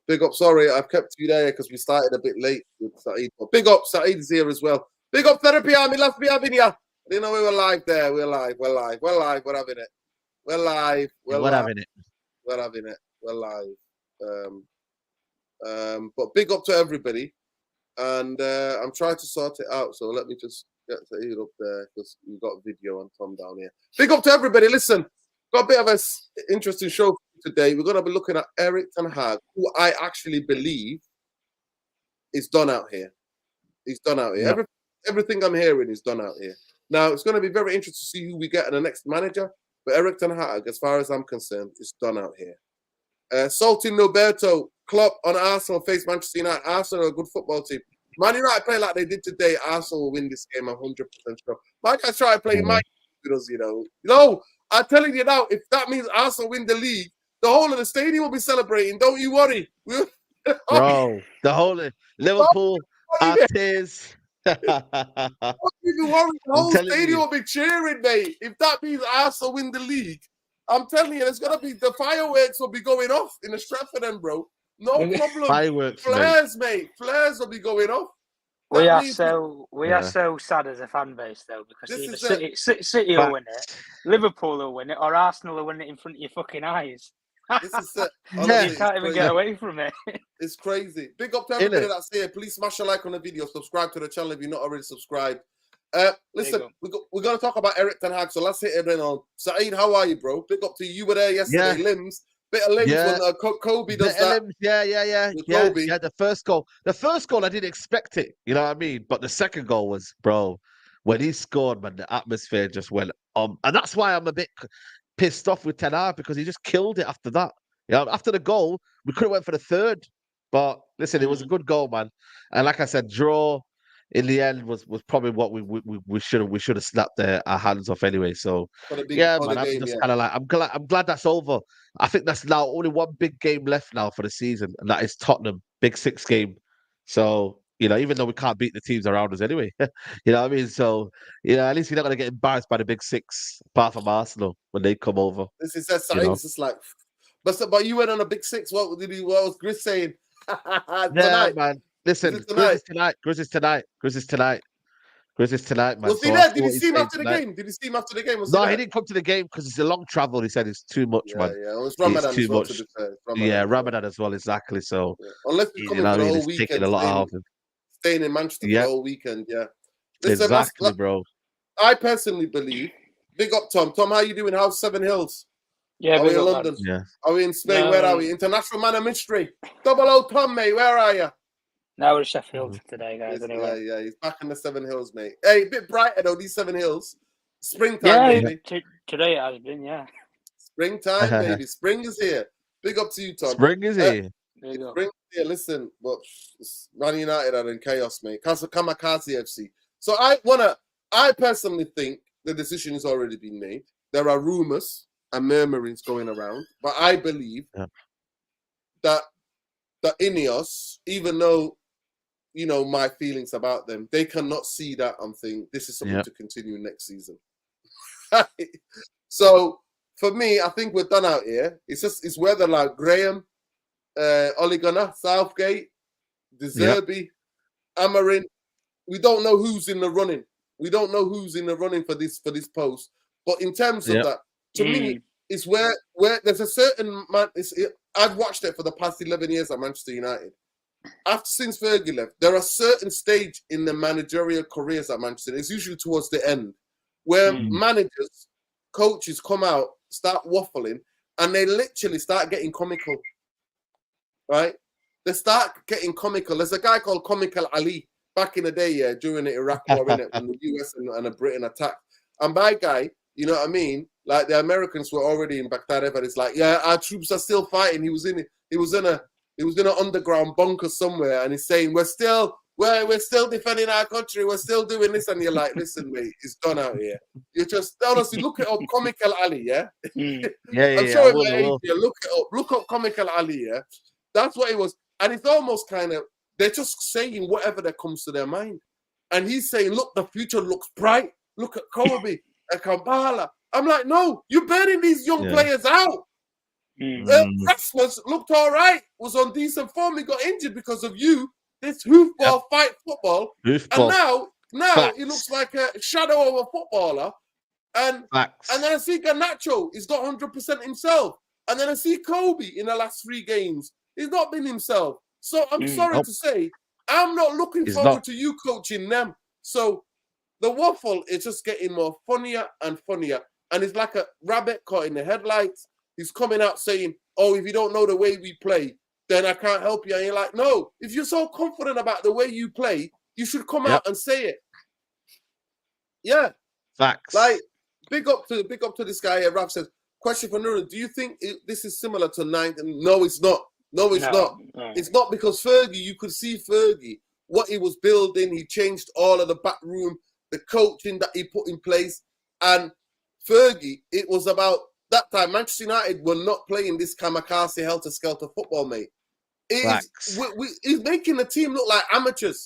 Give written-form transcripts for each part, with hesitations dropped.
Big up. Sorry, I've kept you there because we started a bit late with Saeed. But big up. Saeed is here as well. Big up, Therapy Army. Love me having ya. You know, we were live there. We're live. We're live. We're live. We're having it. We're live. We're having it. We're having it. We're live. But big up to everybody. And I'm trying to sort it out. So let me just get Saeed up there because we've got video and Tom down here. Big up to everybody. Listen, got a bit of an interesting show today. We're going to be looking at Erik Ten Hag, who I actually believe is done out here. He's done out here. Yep. Everything I'm hearing is done out here. Now, it's going to be very interesting to see who we get in the next manager. But Erik Ten Hag, as far as I'm concerned, is done out here. Salty Noberto, Klopp on Arsenal face Manchester United. Arsenal are a good football team. Man United play like they did today. Arsenal will win this game. I'm 100% sure. My guys try to play Mike with us, you know. No, I'm telling you now, if that means Arsenal win the league, the whole of the stadium will be celebrating. Don't you worry. Bro, the whole of Liverpool are tears. Don't even worry. The whole stadium will be cheering, mate. If that means Arsenal win the league, I'm telling you, there's gonna be the fireworks will be going off in the Stratford End, bro. No problem. Fireworks, flares, mate. Flares will be going off. We are so sad as a fan base though, because either City will win it, Liverpool will win it, or Arsenal will win it in front of your fucking eyes. This is honestly, you can't even get away from it. It's crazy. Big up to everybody that's here. Please smash a like on the video. Subscribe to the channel if you're not already subscribed. Listen, we're going to talk about Erik Ten Hag, so let's hit it in on. Saeed, how are you, bro? Big up to you. You were there yesterday. Yeah. Bit of limbs when Kobe does that. Kobe. Yeah, the first goal. The first goal, I didn't expect it. You know what I mean? But the second goal was, bro, when he scored, man, the atmosphere just went and that's why I'm a bit pissed off with Ten Hag, because he just killed it after that. You know, after the goal, we could have went for the third. But listen, it was a good goal, man. And like I said, draw in the end was probably what we should have snapped our hands off anyway. So man, I'm just kind of like I'm glad that's over. I think that's now only one big game left now for the season, and that is Tottenham, Big Six game. So you know, even though we can't beat the teams around us anyway, you know what I mean. So you know, at least you're not gonna get embarrassed by the Big Six, apart from Arsenal when they come over. This is it's just like, but you went on a Big Six. What was Grizz saying? Yeah, man. Listen, Grizz is tonight. Grizz is tonight, man. Was he there? Did you see him after the game? No, he didn't come to the game because it's a long travel. He said it's too much, man. Yeah, it was Ramadan. It's too much. Ramadan as well, exactly. So unless he's coming for the whole weekend, taking a lot out of him. Staying in Manchester for the whole weekend, Listen, exactly, bro. I personally believe. Big up, Tom. Tom, how you doing? How's Seven Hills? Yeah, are we in London? Yeah. Are we in Spain? Where are we? International Man of Mystery. 00 Tom, mate. Where are you? Now we're Sheffield today, guys. Anyway. Yeah, he's back in the Seven Hills, mate. Hey, a bit brighter though, these Seven Hills. Springtime, baby. Today it has been, Springtime, baby. Spring is here. Big up to you, Tom. Spring is here. Spring is here. Listen, but Man United are in chaos, mate. Kamikaze FC. So I personally think the decision has already been made. There are rumors and murmurings going around, but I believe that Ineos, even though you know my feelings about them, they cannot see that and think this is something to continue next season. So for me, I think we're done out here. It's whether like Graham, Ole Gunnar, Southgate, De Zerbi, Amarin. We don't know who's in the running. We don't know who's in the running for this post. But in terms of that, to me, it's where there's a certain man. I've watched it for the past 11 years at Manchester United. Since Fergie left, there are certain stage in the managerial careers at Manchester. It's usually towards the end where managers, coaches come out, start waffling, and they literally start getting comical. Right? They start getting comical. There's a guy called Comical Ali back in the day, during the Iraq War, when the US and Britain attacked. And by guy, you know what I mean? Like the Americans were already in Baghdad, but it's like, our troops are still fighting. He was in an underground bunker somewhere, and he's saying, we're still defending our country, we're still doing this, and you're like, listen, mate, it's done out here. You just honestly look it up, Comical Ali, I'm sure look up Comical Ali, That's what it was. And it's almost kind of, they're just saying whatever that comes to their mind. And he's saying, look, the future looks bright. Look at Kobe and Kampala. I'm like, no, you're burning these young players out. Christmas looked all right was on decent form. He got injured because of you. This hoofball fight football. And now he looks like a shadow of a footballer. And then I see Garnacho, he's not 100% himself. And then I see Kobe in the last 3 games. He's not been himself. So I'm sorry to say, I'm not looking forward to you coaching them. So the Waffle is just getting more funnier and funnier. And it's like a rabbit caught in the headlights. He's coming out saying, oh, if you don't know the way we play, then I can't help you. And you're like, no, if you're so confident about the way you play, you should come out and say it. Yeah. Facts. Like, big up to this guy here. Raf says, question for Nura, do you think this is similar to 9? No, it's not. No, it's not. No. It's not, because Fergie, you could see Fergie, what he was building. He changed all of the back room, the coaching that he put in place. And Fergie, it was about that time. Manchester United were not playing this kamikaze helter-skelter football, mate. He's making the team look like amateurs.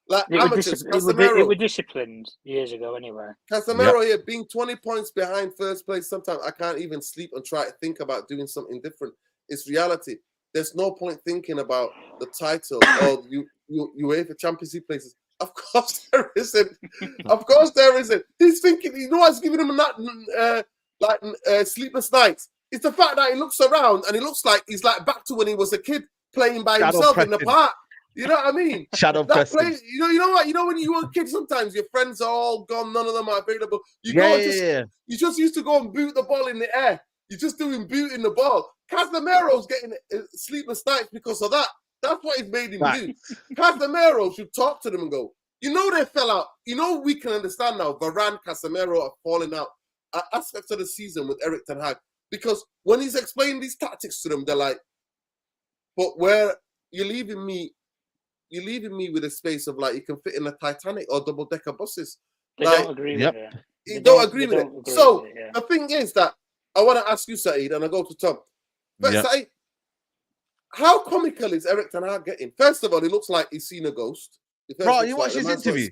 Like amateurs. It were disciplined years ago anyway. Casemiro here being 20 points behind first place. Sometimes I can't even sleep and try to think about doing something different. It's reality. There's no point thinking about the title or you UEFA Champions League places. Of course there isn't. Of course there isn't. He's thinking, you know what's giving him sleepless nights? It's the fact that he looks around and he looks like he's like back to when he was a kid playing by himself in the park. You know what I mean? Shadow pressing. You know what? You know when you were a kid, sometimes your friends are all gone, none of them are available. You just used to go and boot the ball in the air. You're just doing booting the ball. Casemiro's getting sleepless nights because of that. That's what he's made him do. Casemiro should talk to them and go, you know they fell out. You know we can understand now Varane, Casemiro are falling out at aspects of the season with Eric Ten Hag. Because when he's explaining these tactics to them, they're like, but where you're leaving me with a space of like you can fit in a Titanic or double-decker buses. They don't agree with it. You don't agree with it. So the thing is that I want to ask you, Saeed, and I go to Tom. But Saeed, how comical is Eric Ten Hag getting? First of all, he looks like he's seen a ghost. Bro, you watch his interview.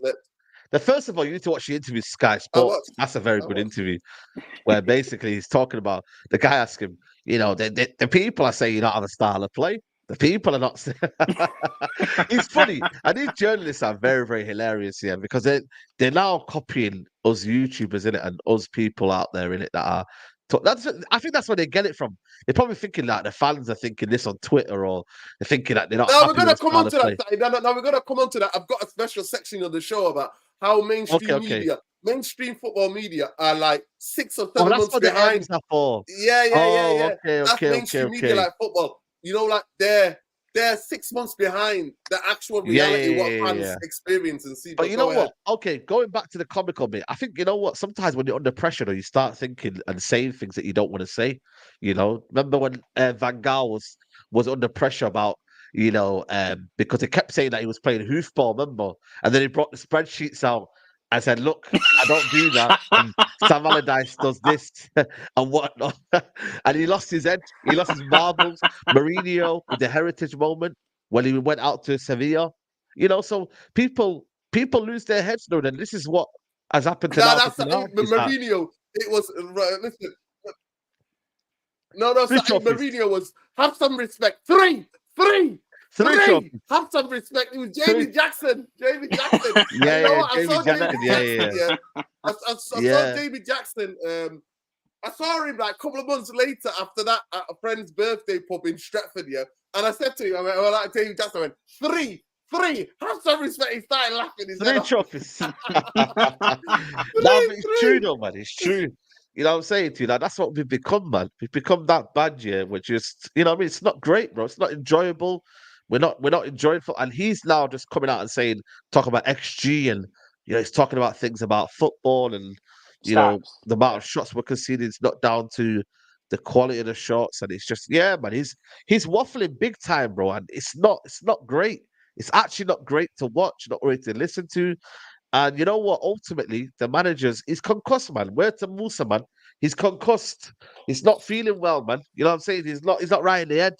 First of all, you need to watch the interview with Sky Sports. That's a very good interview where basically he's talking about the guy asked him, you know, the people are saying you don't have a style of play. The people are not. It's funny. And these journalists are very, very hilarious here because they're now copying us YouTubers in it and us people out there in it that are. I think that's where they get it from. They're probably thinking that the fans are thinking this on Twitter, or they're thinking that they're not. Now we're gonna come on to that. Now we're gonna come on to that. I've got a special section of the show about how mainstream media, mainstream football media, are like 6 or 7 months behind. Yeah. That's mainstream media like football. You know, like they're 6 months behind the actual reality what fans experience and see. But you know what? Okay, going back to the comical bit, I think you know what? Sometimes when you're under pressure, though, you start thinking and saying things that you don't want to say. You know, remember when Van Gaal was under pressure about because he kept saying that he was playing hoofball, remember? And then he brought the spreadsheets out. I said, look, I don't do that. And Sam Allardyce does this and whatnot. And he lost his head. He lost his marbles. Mourinho with the heritage moment when he went out to Sevilla. You know, so people lose their heads now. And this is what has happened to Mourinho. It was, listen. Mourinho was, have some respect. Three. Have some respect. It was Jamie Jackson. I saw Jamie Jackson. I saw him like a couple of months later after that at a friend's birthday pub in Stratford, and I said to him, I went, like Jamie Jackson, I went, three. Have some respect. He started laughing. Three trophies. It's true though, man. It's true. You know what I'm saying to you? Like, that's what we've become, man. We've become that bad, which is, you know what I mean? It's not great, bro. It's not enjoyable. We're not enjoying football. And he's now just coming out and talking about XG and, he's talking about things about football and, know, the amount of shots we're conceding is not down to the quality of the shots. And it's just, man, he's waffling big time, bro. And it's not great. It's actually not great to watch, not great to listen to. And you know what? Ultimately, the manager's concussed, man. Where to Musa, man? He's concussed. He's not feeling well, man. You know what I'm saying? He's not right in the head.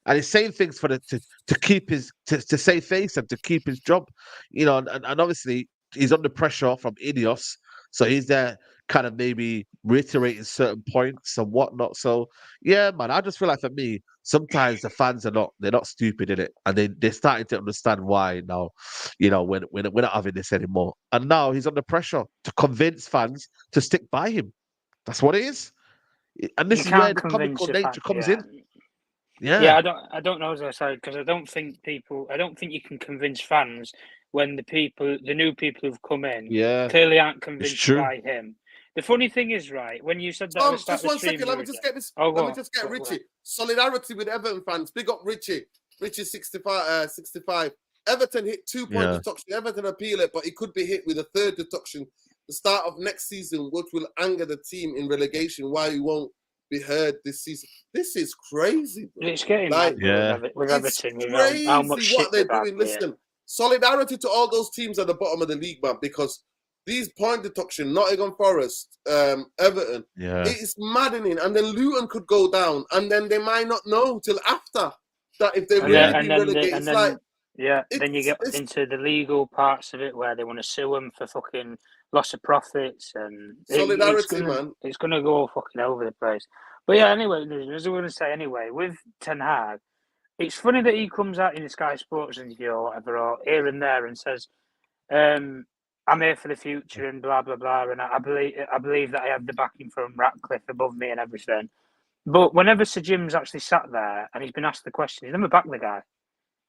And he's saying things to keep to save face and to keep his job. You know, and obviously he's under pressure from Ineos. So he's there kind of maybe reiterating certain points and whatnot. So yeah, man, I just feel like for me, sometimes the fans they're not stupid in it, and they're starting to understand why now. We're not having this anymore, and now he's under pressure to convince fans to stick by him. That's what it is, and this is where the comical nature comes in. Yeah, I don't know, as I said, because I don't think you can convince fans when the new people who've come in, clearly aren't convinced by him. The funny thing is, right, when you said that, Tom, just 1 second. Let me just get this. Let me just get Richie. Solidarity with Everton fans. Big up Richie. Richie 65. Everton hit 2-point deduction. Everton appeal it, but he could be hit with a third deduction the start of next season, which will anger the team in relegation. Why he won't be heard this season? This is crazy, bro. It's getting with Everton. Crazy how much what they're doing. Listen, solidarity to all those teams at the bottom of the league, man, because these point deduction, Nottingham Forest, Everton, it is maddening. And then Luton could go down, and then they might not know till after that if they really be relegated. Then you get into the legal parts of it where they want to sue them for fucking loss of profits and solidarity, man. It's gonna go all fucking over the place. But yeah, anyway, as I was gonna say, with Ten Hag, it's funny that he comes out in the Sky Sports interview or whatever, or here and there, and says, I'm here for the future and blah blah blah, and I believe that I have the backing from Ratcliffe above me and everything. But whenever Sir Jim's actually sat there and he's been asked the question, he's never backed the guy.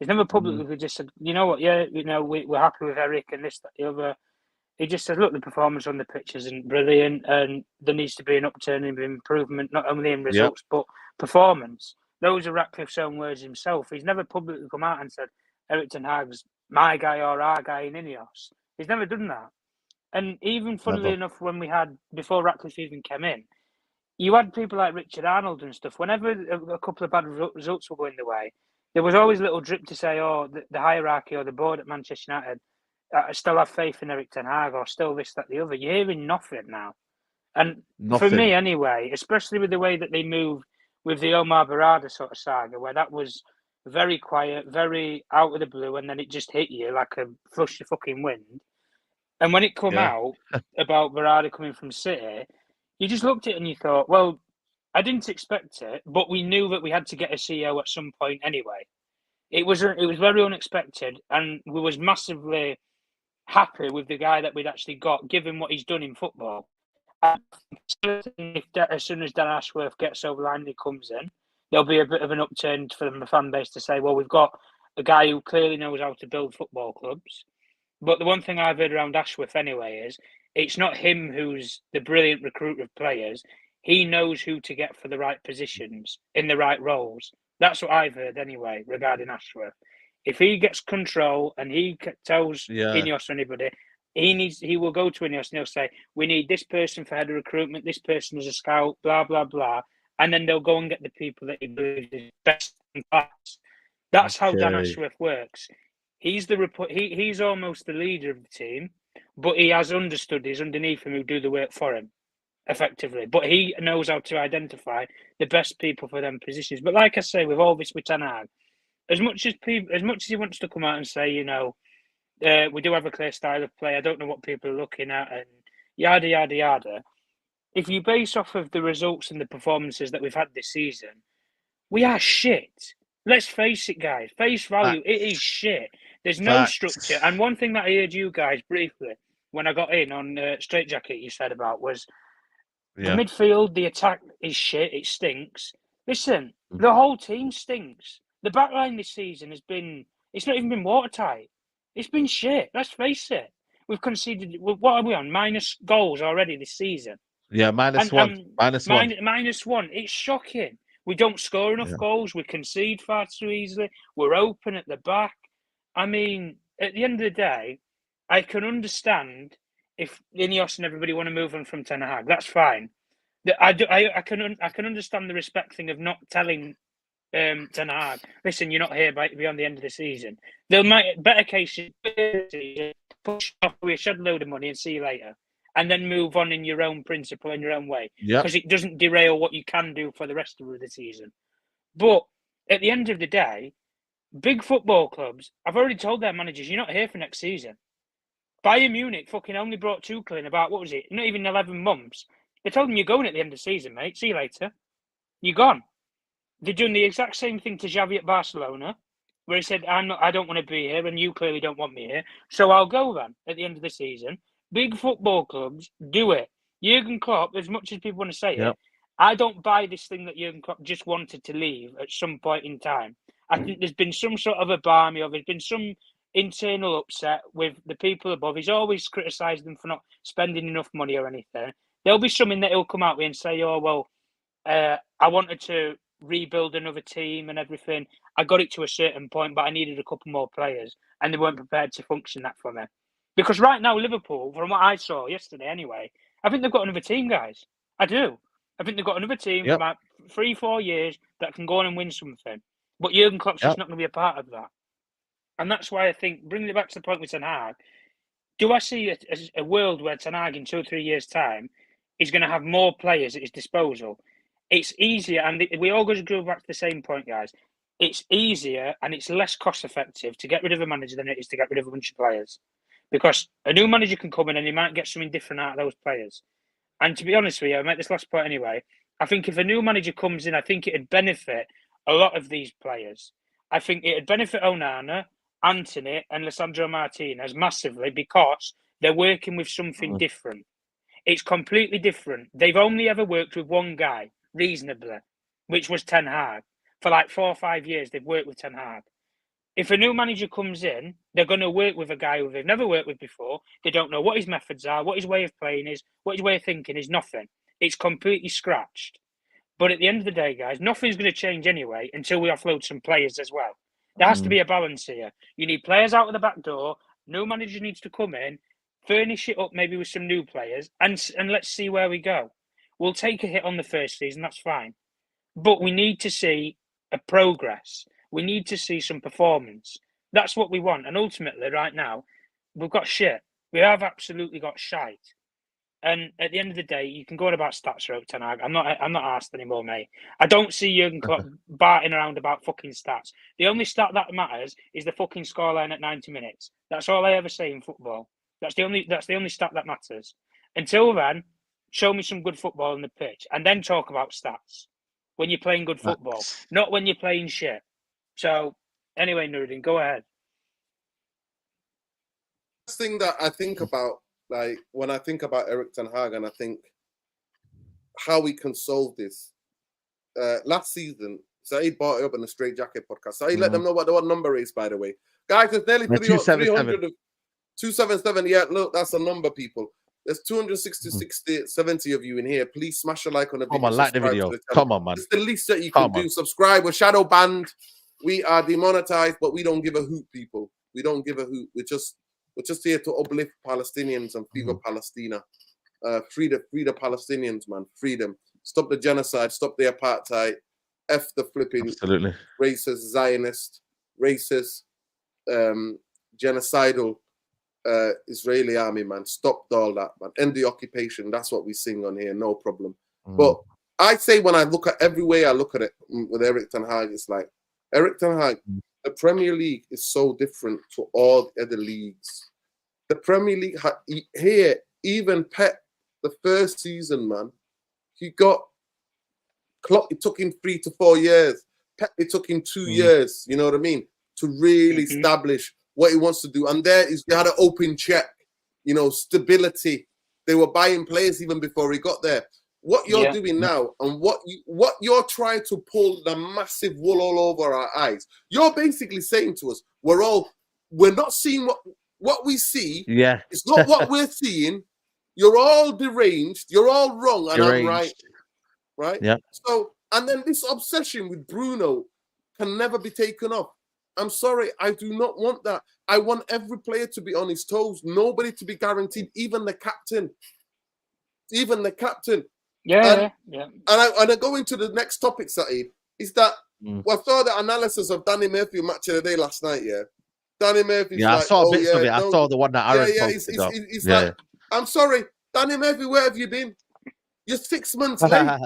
He's never publicly just said, you know what, we're happy with Eric and this, that, the other. He just says, look, the performance on the pitch isn't brilliant, and there needs to be an upturn and improvement, not only in results but performance. Those are Ratcliffe's own words himself. He's never publicly come out and said Eric Ten Hag's my guy or our guy in Ineos. He's never done that. And even funnily enough, when we had, before Ratcliffe even came in, you had people like Richard Arnold and stuff. Whenever a couple of bad results were going the way, there was always a little drip to say, the hierarchy or the board at Manchester United, I still have faith in Eric Ten Hag, or still this, that, the other. You're hearing nothing now. And for me anyway, especially with the way that they moved with the Omar Barada sort of saga, where that was very quiet, very out of the blue, and then it just hit you like a flush of fucking wind. And when it come out about Barada coming from City, you just looked at it and you thought, well, I didn't expect it, but we knew that we had to get a CEO at some point anyway. It was very unexpected, and we was massively happy with the guy that we'd actually got, given what he's done in football. And as soon as Dan Ashworth gets over the line and he comes in, there'll be a bit of an upturn for the fan base to say, well, we've got a guy who clearly knows how to build football clubs. But the one thing I've heard around Ashworth anyway is it's not him who's the brilliant recruiter of players. He knows who to get for the right positions in the right roles. That's what I've heard anyway regarding Ashworth. If he gets control and he tells Ineos or anybody, he will go to Ineos and he'll say, we need this person for head of recruitment, this person as a scout, blah, blah, blah. And then they'll go and get the people that he believes is best in class. That's how Dan Ashworth works. He's he's almost the leader of the team, but he has understudies underneath him who do the work for him, effectively. But he knows how to identify the best people for them positions. But like I say, with all this with Ten Hag, as much as he wants to come out and say, we do have a clear style of play, I don't know what people are looking at, and yada, yada, yada. If you base off of the results and the performances that we've had this season, we are shit. Let's face it, guys. Face value, it is shit. There's no structure. And one thing that I heard you guys briefly, when I got in on Straight Jacket, you said about was the midfield, the attack is shit. It stinks. Listen, the whole team stinks. The back line this season it's not even been watertight. It's been shit. Let's face it. We've conceded, what are we on? Minus goals already this season. Yeah, minus one. Minus one. It's shocking. We don't score enough goals. We concede far too easily. We're open at the back. I mean, at the end of the day, I can understand if Ineos and everybody want to move on from Ten Hag. That's fine. I can understand the respect thing of not telling Ten Hag, listen, you're not here beyond the end of the season. There might better case push off with a shed load of money and see you later, and then move on in your own principle in your own way, because it doesn't derail what you can do for the rest of the season. But at the end of the day, big football clubs, I've already told their managers, you're not here for next season. Bayern Munich fucking only brought Tuchel in about, what was it, not even 11 months. They told him, you're going at the end of the season, mate. See you later. You're gone. they're doing the exact same thing to Xavi at Barcelona, where he said, I don't want to be here, and you clearly don't want me here, so I'll go then at the end of the season. Big football clubs do it. Jurgen Klopp, as much as people want to say it, I don't buy this thing that Jurgen Klopp just wanted to leave at some point in time. I think there's been some sort of a barmy, or there's been some internal upset with the people above. He's always criticised them for not spending enough money or anything. There'll be something that he'll come out with and say, oh, well, I wanted to rebuild another team and everything. I got it to a certain point, but I needed a couple more players, and they weren't prepared to function that for me. Because right now, Liverpool, from what I saw yesterday anyway, I think they've got another team, guys. I do. I think they've got another team for about 3-4 years that can go on and win something. But Jurgen Klopp's just not going to be a part of that. And that's why I think, bringing it back to the point with Ten Hag, do I see a world where Ten Hag in 2 or 3 years' time is going to have more players at his disposal? It's easier, and we all go back to the same point, guys. It's easier and it's less cost-effective to get rid of a manager than it is to get rid of a bunch of players. Because a new manager can come in and he might get something different out of those players. And to be honest with you, I'll make this last point anyway. I think if a new manager comes in, I think it'd benefit a lot of these players. I think it'd benefit Onana, Antony, and Lisandro Martinez massively because they're working with something different. It's completely different. They've only ever worked with one guy, reasonably, which was Ten Hag. For like 4 or 5 years, they've worked with Ten Hag. If a new manager comes in, they're going to work with a guy who they've never worked with before. They don't know what his methods are, what his way of playing is, what his way of thinking is, nothing. It's completely scratched. But at the end of the day, guys, nothing's going to change anyway until we offload some players as well. There has to be a balance here. You need players out of the back door. New manager needs to come in, furnish it up maybe with some new players, and let's see where we go. We'll take a hit on the first season, that's fine. But we need to see a progress. We need to see some performance. That's what we want. And ultimately, right now, we've got shit. We have absolutely got shite. And at the end of the day, you can go on about stats, Ten Hag. I'm not asked anymore, mate. I don't see Jurgen Klopp barting around about fucking stats. The only stat that matters is the fucking scoreline at 90 minutes. That's all I ever say in football. That's the only stat that matters. Until then, show me some good football on the pitch, and then talk about stats when you're playing good football, not when you're playing shit. So, anyway, Nuruddin, go ahead. The thing that I think about, like, when I think about Erik Ten Hag, and I think how we can solve this. Last season, Saeed brought it up in the Straight Jacket podcast. Saeed, let them know what number is, by the way. Guys, there's nearly 300 of 277. Yeah, look, that's a number, people. There's 270 of you in here. Please smash a like on the video. Come on, like the video. Come on, man. It's the least that you can do. Subscribe. We're shadow banned. We are demonetized, but we don't give a hoot, people. We don't give a hoot. We're just here to uplift Palestinians and fever Palestina. Free the Palestinians, man. Free them. Stop the genocide. Stop the apartheid. F the flipping racist, Zionist, racist, genocidal Israeli army, man. Stop all that, man. End the occupation. That's what we sing on here. No problem. But I say when I look at every way I look at it with Erik Ten Hag, it's like, Erik Ten Hag, the Premier League is so different to all the other leagues. The Premier League here, even Pep, the first season, man, he got Klopp. It took him 3 to 4 years. Pep, it took him 2 years. You know what I mean? To really establish what he wants to do. And there is, they had an open check. You know, stability. They were buying players even before he got there. What you're doing now, and what you're trying to pull the massive wool all over our eyes, you're basically saying to us, we're not seeing what we see. Yeah, it's not what we're seeing. You're all deranged. You're all wrong, and I'm right. Right? Yeah. So, and then this obsession with Bruno can never be taken off. I'm sorry, I do not want that. I want every player to be on his toes. Nobody to be guaranteed, even the captain. Even the captain. Yeah. And I go into the next topic, Saeed, is that I saw the analysis of Danny Murphy match of the day last night, yeah? Danny Murphy's I saw bits of it. I saw the one that Aaron posted up. He's like, I'm sorry, Danny Murphy, where have you been? You're 6 months late.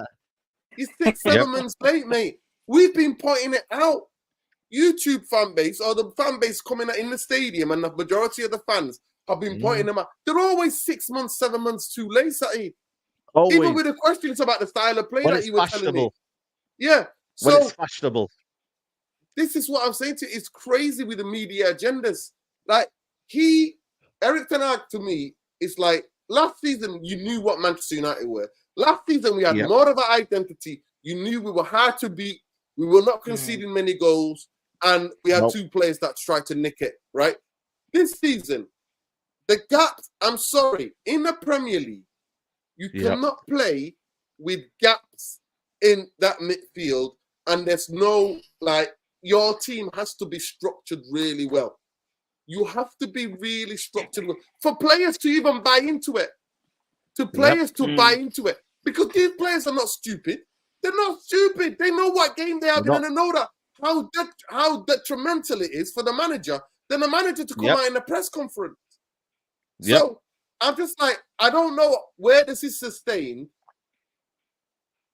You're 6-7 months late, mate. We've been pointing it out. YouTube fan base, or the fan base coming in the stadium, and the majority of the fans have been pointing them out. They're always 6 months, 7 months too late, Saeed. Always. Even with the questions about the style of play that you were telling me. Yeah. when it's So fashionable. this is what I'm saying to you. It's crazy with the media agendas. Like Eric Ten Hag to me, it's like last season you knew what Manchester United were. Last season we had more of an identity. You knew we were hard to beat. We were not conceding many goals, and we had two players that tried to nick it. Right. This season, the gaps. I'm sorry, in the Premier League, you cannot play with gaps in that midfield, and there's no your team has to be structured really well. You have to be really structured well for players to even buy into it. Buy into it. Because these players are not stupid. They're not stupid. They know what game they are in, and they know that how detrimental it is for the manager. Then the manager to come out in a press conference. So I'm just like, I don't know where this is sustained.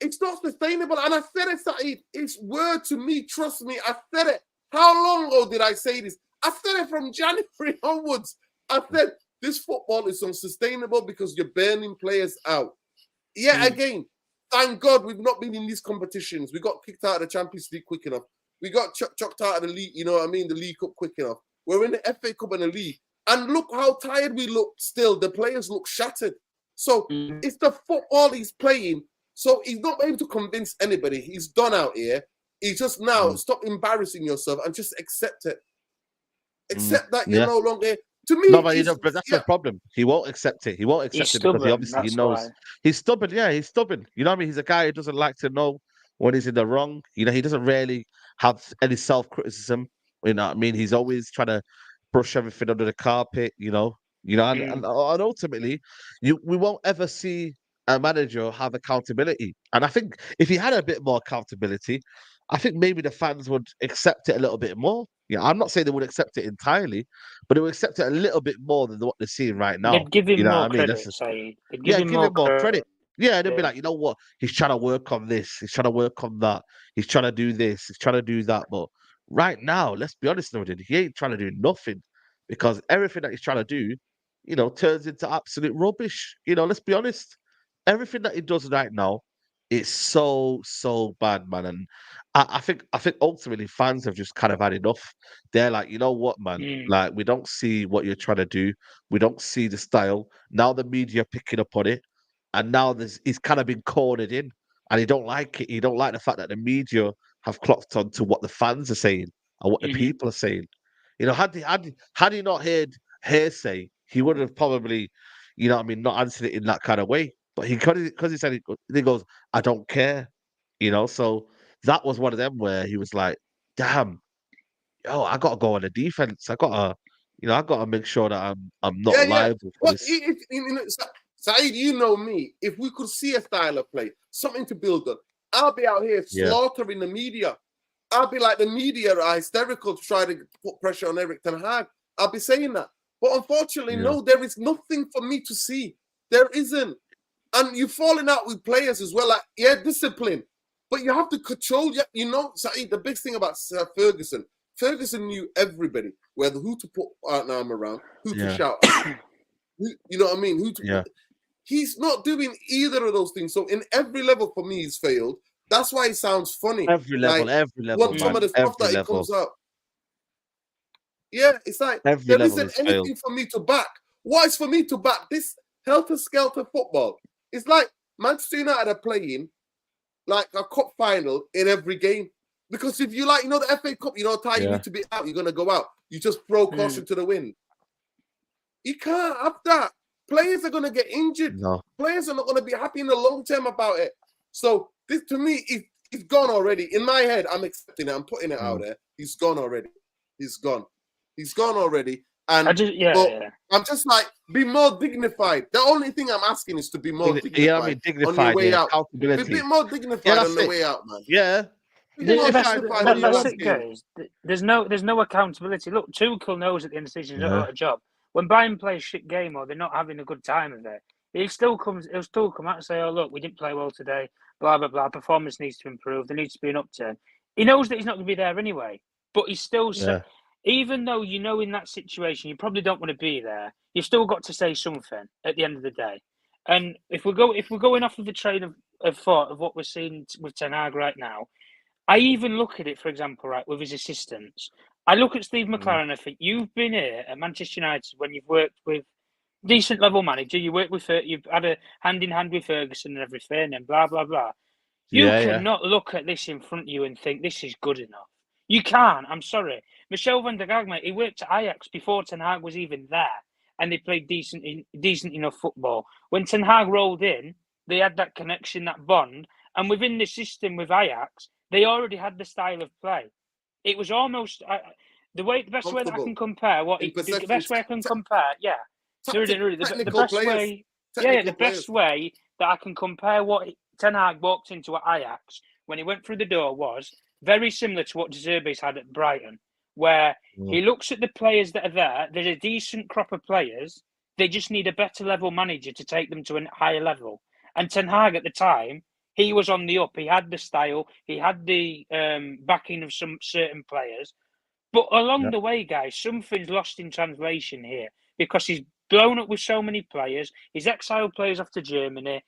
It's not sustainable. And I said it, Saeed. It's word to me. Trust me. I said it. How long ago did I say this? I said it from January onwards. I said this football is unsustainable because you're burning players out. Again, thank God we've not been in these competitions. We got kicked out of the Champions League quick enough. We got chucked out of the league, you know what I mean? The League Cup quick enough. We're in the FA Cup and the league. And look how tired we look still. The players look shattered. So it's the football he's playing. So he's not able to convince anybody. He's done out here. He's just now stop embarrassing yourself and just accept it. Accept that you're no longer. To me, but that's the problem. He won't accept it. He won't accept it because he knows he's stubborn. Yeah, he's stubborn. You know what I mean? He's a guy who doesn't like to know when he's in the wrong. You know, he doesn't really have any self-criticism. You know what I mean? He's always trying to brush everything under the carpet. And ultimately, we won't ever see a manager have accountability. And I think if he had a bit more accountability, I think maybe the fans would accept it a little bit more. Yeah, I'm not saying they would accept it entirely, but they would accept it a little bit more than what they're seeing right now. They'd give him more credit, Saeed. Give him more credit. Yeah, they'd be like, you know what? He's trying to work on this. He's trying to work on that. He's trying to do this. He's trying to do that. But right now, let's be honest, he ain't trying to do nothing because everything that he's trying to do, turns into absolute rubbish. Let's be honest. Everything that he does right now, it's so bad, man. And I think ultimately fans have just kind of had enough. They're like, you know what, man? Like, we don't see what you're trying to do. We don't see the style. Now the media are picking up on it, and now he's kind of been cornered in, and he don't like it. He don't like the fact that the media have clocked on to what the fans are saying and what the people are saying. Had he not heard hearsay, he would have probably, not answered it in that kind of way. But because he said it, he goes, I don't care, So that was one of them where he was like, damn, I got to go on the defense. I got to make sure that I'm not liable for this. Saeed, you know me. If we could see a style of play, something to build on, I'll be out here slaughtering the media. I'll be like, the media are hysterical to try to put pressure on Eric Ten Hag. I'll be saying that. But unfortunately, no, there is nothing for me to see. There isn't. And you're falling out with players as well. Like, discipline. But you have to control. Saeed, the big thing about Ferguson knew everybody, who to put an arm around, who to shout at. You know what I mean? He's not doing either of those things. So in every level for me, he's failed. That's why it sounds funny. Every level. Some of the stuff that he comes out. Yeah, it's like there isn't anything for me to back. What is for me to back? This helter-skelter football. It's like Manchester United are playing like a cup final in every game. Because if you the FA Cup, you need to be out, you're going to go out. You just throw caution to the wind. You can't have that. Players are going to get injured. No. Players are not going to be happy in the long term about it. So this, to me, it's gone already. In my head, I'm accepting it. I'm putting it out there. He's gone already. He's gone. He's gone already. And I'm just like, be more dignified. The only thing I'm asking is to be more dignified, on your way out. Be a bit more dignified on the way out, man. Yeah. That's it, guys. There's no accountability. Look, Tuchel knows at the end of the season he's not got a job. When Bayern plays shit game or they're not having a good time of it, he'll still come out and say, "Oh, look, we didn't play well today. Blah blah blah. Performance needs to improve. There needs to be an upturn." He knows that he's not going to be there anyway, but he's still. Even though in that situation you probably don't want to be there, you've still got to say something at the end of the day. And if we're going off of the train of thought of what we're seeing with Ten Hag right now, I even look at it, for example, right, with his assistants. I look at Steve McLaren and I think, you've been here at Manchester United when you've worked with decent level manager, you work with, you've had a hand in hand with Ferguson and everything, and blah blah blah. You cannot look at this in front of you and think this is good enough. You can't. I'm sorry, Michel van der Gaag, mate. He worked at Ajax before Ten Hag was even there, and they played decent enough football. When Ten Hag rolled in, they had that connection, that bond, and within the system with Ajax, they already had the style of play. It was almost the best way that I can compare the best way I can compare, yeah. The best way, the best way that I can compare what Ten Hag walked into at Ajax when he went through the door was very similar to what De Zerbi's had at Brighton, where he looks at the players that are there. There's a decent crop of players. They just need a better level manager to take them to a higher level. And Ten Hag at the time, he was on the up. He had the style. He had the backing of some certain players. But along the way, guys, something's lost in translation here because he's blown up with so many players. He's exiled players off to Germany.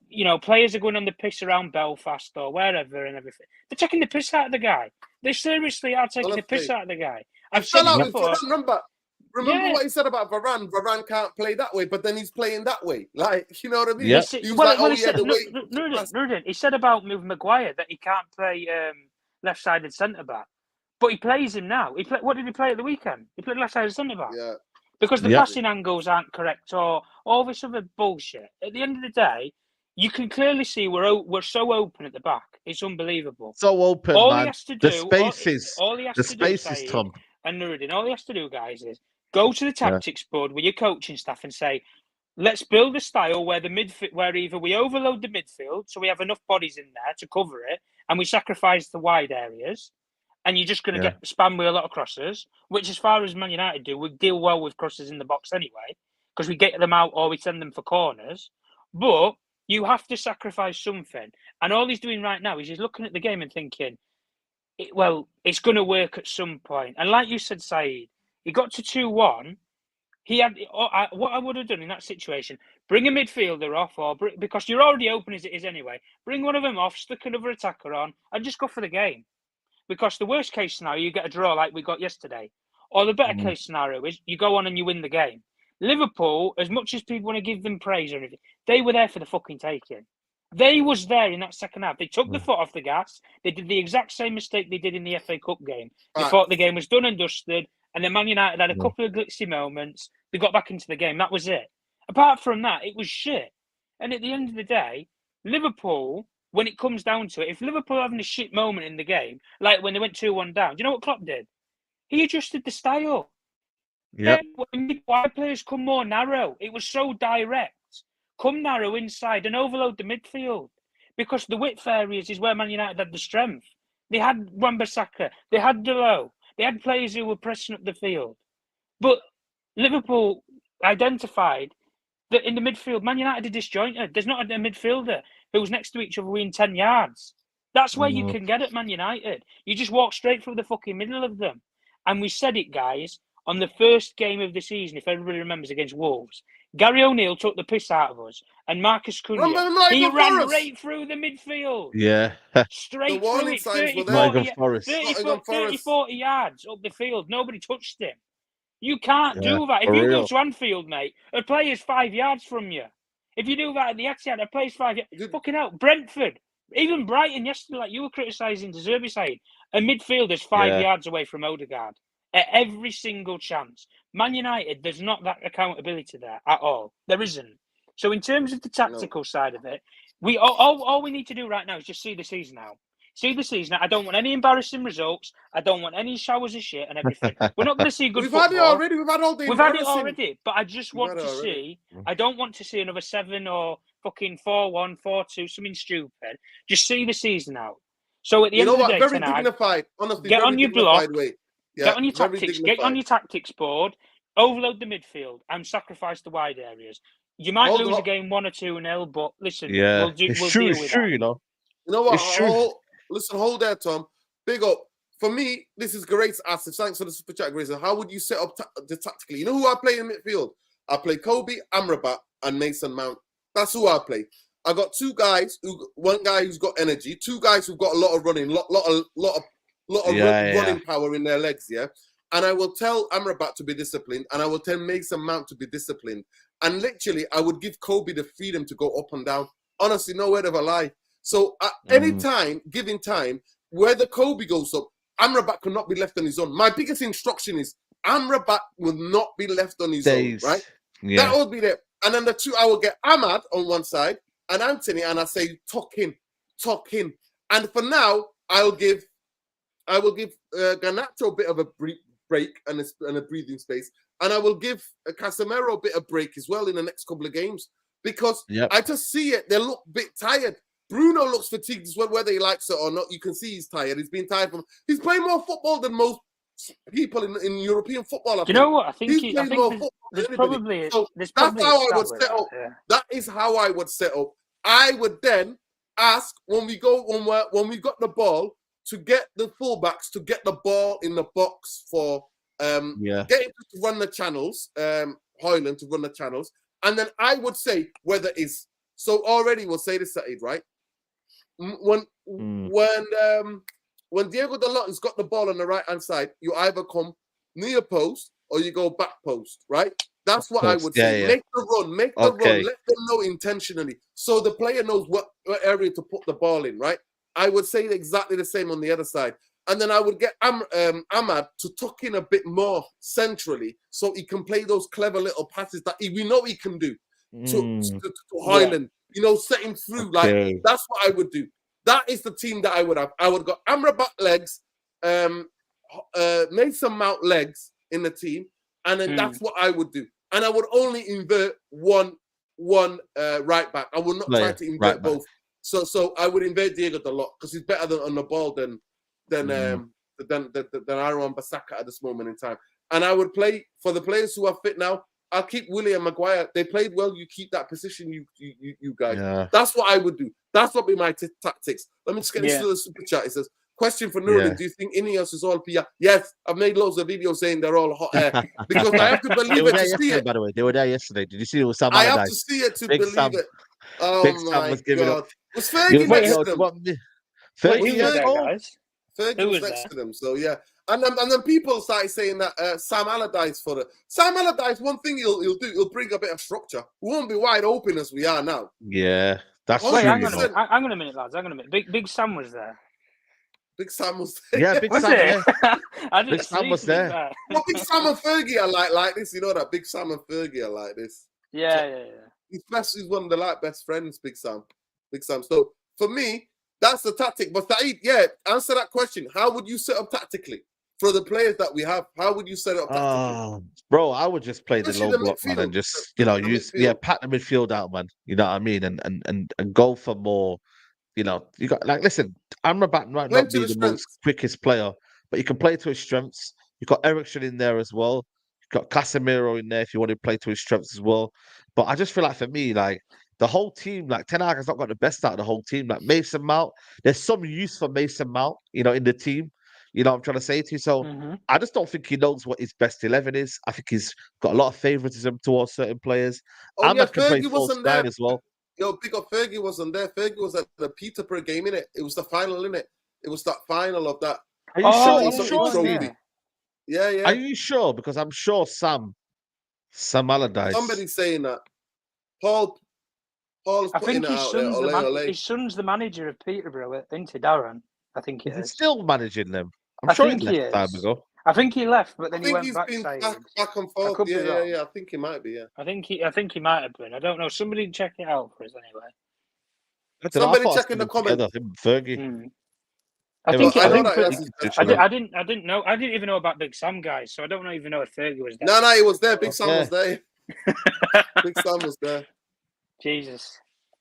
You know, players are going on the piss around Belfast or wherever and everything. They're taking the piss out of the guy. They seriously are taking the piss out of the guy. I've said it before. Remember what he said about Varane? Varane can't play that way, but then he's playing that way. Like, you know what I mean? Yeah. He said about Maguire that he can't play left-sided centre-back. But he plays him now. What did he play at the weekend? He played left-sided centre-back. Yeah. Because the passing angles aren't correct or all this other bullshit. At the end of the day, you can clearly see we're so open at the back. It's unbelievable. So open, all man. He has to do, all he has to do, Tom. And Nuruddin, all he has to do, guys, is go to the tactics board with your coaching staff and say, let's build a style where where either we overload the midfield so we have enough bodies in there to cover it, and we sacrifice the wide areas, and you're just going to get spammed with a lot of crosses, which, as far as Man United do, we deal well with crosses in the box anyway, because we get them out or we send them for corners. But you have to sacrifice something. And all he's doing right now is he's looking at the game and thinking, it's going to work at some point. And like you said, Saeed, he got to 2-1. He had what I would have done in that situation: bring a midfielder off, because you're already open as it is anyway. Bring one of them off, stick another attacker on, and just go for the game. Because the worst case scenario, you get a draw like we got yesterday, or the better case scenario is you go on and you win the game. Liverpool, as much as people want to give them praise or anything, they were there for the fucking taking. They was there in that second half. They took the foot off the gas. They did the exact same mistake they did in the FA Cup game. They thought the game was done and dusted, and then Man United had a couple of glitzy moments. They got back into the game. That was it. Apart from that, it was shit. And at the end of the day, Liverpool, when it comes down to it, if Liverpool are having a shit moment in the game, like when they went 2-1 down, do you know what Klopp did? He adjusted the style. Yeah. When wide players come more narrow, it was so direct. Come narrow inside and overload the midfield. Because the width areas is where Man United had the strength. They had Wan-Bissaka, they had Delo, they had players who were pressing up the field. But Liverpool identified that in the midfield, Man United are disjointed. There's not a midfielder who's next to each other within 10 yards. That's where you can get at Man United. You just walk straight through the fucking middle of them. And we said it, guys, on the first game of the season, if everybody remembers, against Wolves. Gary O'Neill took the piss out of us. And Marcus Cunha, he ran right through the midfield. Yeah. Straight through it, 30, 40 yards up the field. Nobody touched him. You can't do that. If you go to Anfield, mate, a player's 5 yards from you. If you do that at the Etihad, a player's 5 yards. Fucking hell, Brentford, even Brighton yesterday, like you were criticising De Zerbi side, a midfielder's 5 yards away from Odegaard at every single chance. Man United, there's not that accountability there at all. There isn't. So in terms of the tactical side of it, all we need to do right now is just see the season out. See the season. I don't want any embarrassing results. I don't want any showers of shit and everything. We're not going to see good football. We've had it already. We've had it already. But I just want to see. I don't want to see another 7 or fucking 4-1, 4-2, something stupid. Just see the season out. So at the end of the day, very dignified. Honestly, get on your block. Yeah, get on your tactics. Get on your tactics board. Overload the midfield and sacrifice the wide areas. You might lose a game 1 or 2-0, but listen, we'll deal with that. You know what? Hold there, Tom. Big up. For me, this is Grace Asif. Thanks for the super chat, Grace. How would you set up tactically? You know who I play in midfield? I play Kobe, Amrabat, and Mason Mount. That's who I play. I got one guy who's got energy, two guys who've got a lot of running, lot of running power in their legs, yeah. And I will tell Amrabat to be disciplined, and I will tell Mason Mount to be disciplined. And literally, I would give Kobe the freedom to go up and down. Honestly, no word of a lie. So at any time, given time, whether Kobe goes up, Amrabat cannot be left on his own. My biggest instruction is Amrabat will not be left on his own, right? Yeah. That will be there. And then I will get Ahmad on one side and Anthony, and I say, tuck in. And for now, I will give Garnacho a bit of a break and a breathing space. And I will give Casemiro a bit of break as well in the next couple of games. Because I just see it. They look a bit tired. Bruno looks fatigued as well, whether he likes it or not. You can see he's tired. He's been tired he's playing more football than most people in European football. You know what? I think that's how I would set up. Yeah. That is how I would set up. I would then ask when we got the ball to get the fullbacks to get the ball in the box for getting to run the channels, Hoyland to run the channels, and then I would say whether it's so already we'll say this, Saeed, right? When Diego Dalot has got the ball on the right hand side, you either come near post or you go back post, right? That's what I would say. Make the run, let them know intentionally, so the player knows what area to put the ball in, right? I would say exactly the same on the other side. And then I would get Ahmad to tuck in a bit more centrally so he can play those clever little passes that we know he can do to Hoyland. You know, set him through. Like, that's what I would do. That is the team that I would have. I would go Amrabat legs, Mason Mount legs in the team, and then that's what I would do. And I would only invert one right back. I would not try to invert both. So I would invert Diego Dalot because he's better on the ball than Aaron Bissaka at this moment in time. And I would play for the players who are fit now. I'll keep William Maguire. They played well. You keep that position, you guys. Yeah. That's what I would do. That's what be my tactics. Let me just get into the super chat. It says, question for Nuruddin. Do you think Ineos is all PR? Yes, I've made loads of videos saying they're all hot air because I have to believe it to see it. By the way, they were there yesterday. Did you see it with Sam? I have to see it to believe it. Oh Big my was God. Was Fergie next to them? Fergie was next to them. So yeah. And then people started saying that Sam Allardyce for the Sam Allardyce. One thing he'll do, he'll bring a bit of structure. We won't be wide open as we are now. Yeah, that's true. Hang on a minute, lads. Hang on a minute. Big Sam was there. Big Sam was there. Yeah, Big Sam. Yeah. Big Sam was there. Well, Big Sam and Fergie are like this. You know that Big Sam and Fergie are like this. Yeah. He's one of the best friends, Big Sam. So for me, that's the tactic. But Saeed, answer that question. How would you set up tactically? For the players that we have, how would you set it up tactically? Bro, I would just play the low block, man, and just use pat the midfield out, man. You know what I mean, and go for more. You know, you got listen, Amrabat might not be the most quickest player, but you can play to his strengths. You got Eriksen in there as well. You got Casemiro in there if you want to play to his strengths as well. But I just feel like for me, the whole team, Ten Hag has not got the best out of the whole team. Like Mason Mount, there's some use for Mason Mount, in the team. You know what I'm trying to say to you? So I just don't think he knows what his best 11 is. I think he's got a lot of favoritism towards certain players. Ahmad can play false nine as well. Yo, big up Fergie wasn't there. Fergie was at the Peterborough game, innit? It was the final, innit? It was that final of that. Are you sure? Trophy. Yeah. Are you sure? Because I'm sure Sam Allardyce. Somebody's saying that. Paul's putting it out there. His son's the manager of Peterborough, isn't he, Darren? I think he is. Still managing them. I'm sure he left time ago. I think he left, but then he went back. Back and forth. Yeah. I think he might be. Yeah. I think he might have been. I don't know. Somebody check it out for us anyway. Somebody check in the comments. Fergie. I didn't know. I didn't even know about Big Sam, guys. So I don't even know if Fergie was there. No, he was there. Big Sam was there. Big Sam was there. Jesus.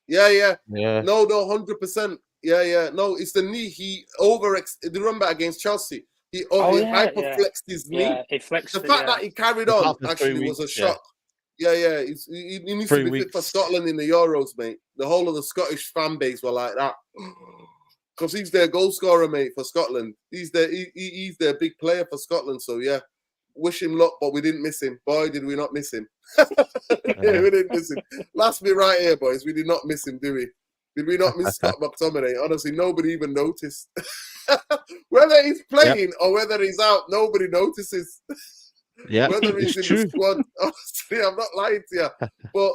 Yeah. No, 100%. Yeah. No, it's the knee. He the run back against Chelsea. He hyperflexed his knee. Yeah, he flexed the fact that he carried on actually was a shock. Yeah. He needs to be fit for Scotland in the Euros, mate. The whole of the Scottish fan base were like that. Because he's their goal scorer, mate, for Scotland. He's their big player for Scotland. So, yeah, wish him luck, but we didn't miss him. Boy, did we not miss him. We didn't miss him. Last bit right here, boys. We did not miss him, do we? Did we not miss Scott McTominay? Honestly, nobody even noticed. Whether he's playing or whether he's out, nobody notices. Whether he's in the squad. Honestly, I'm not lying to you. But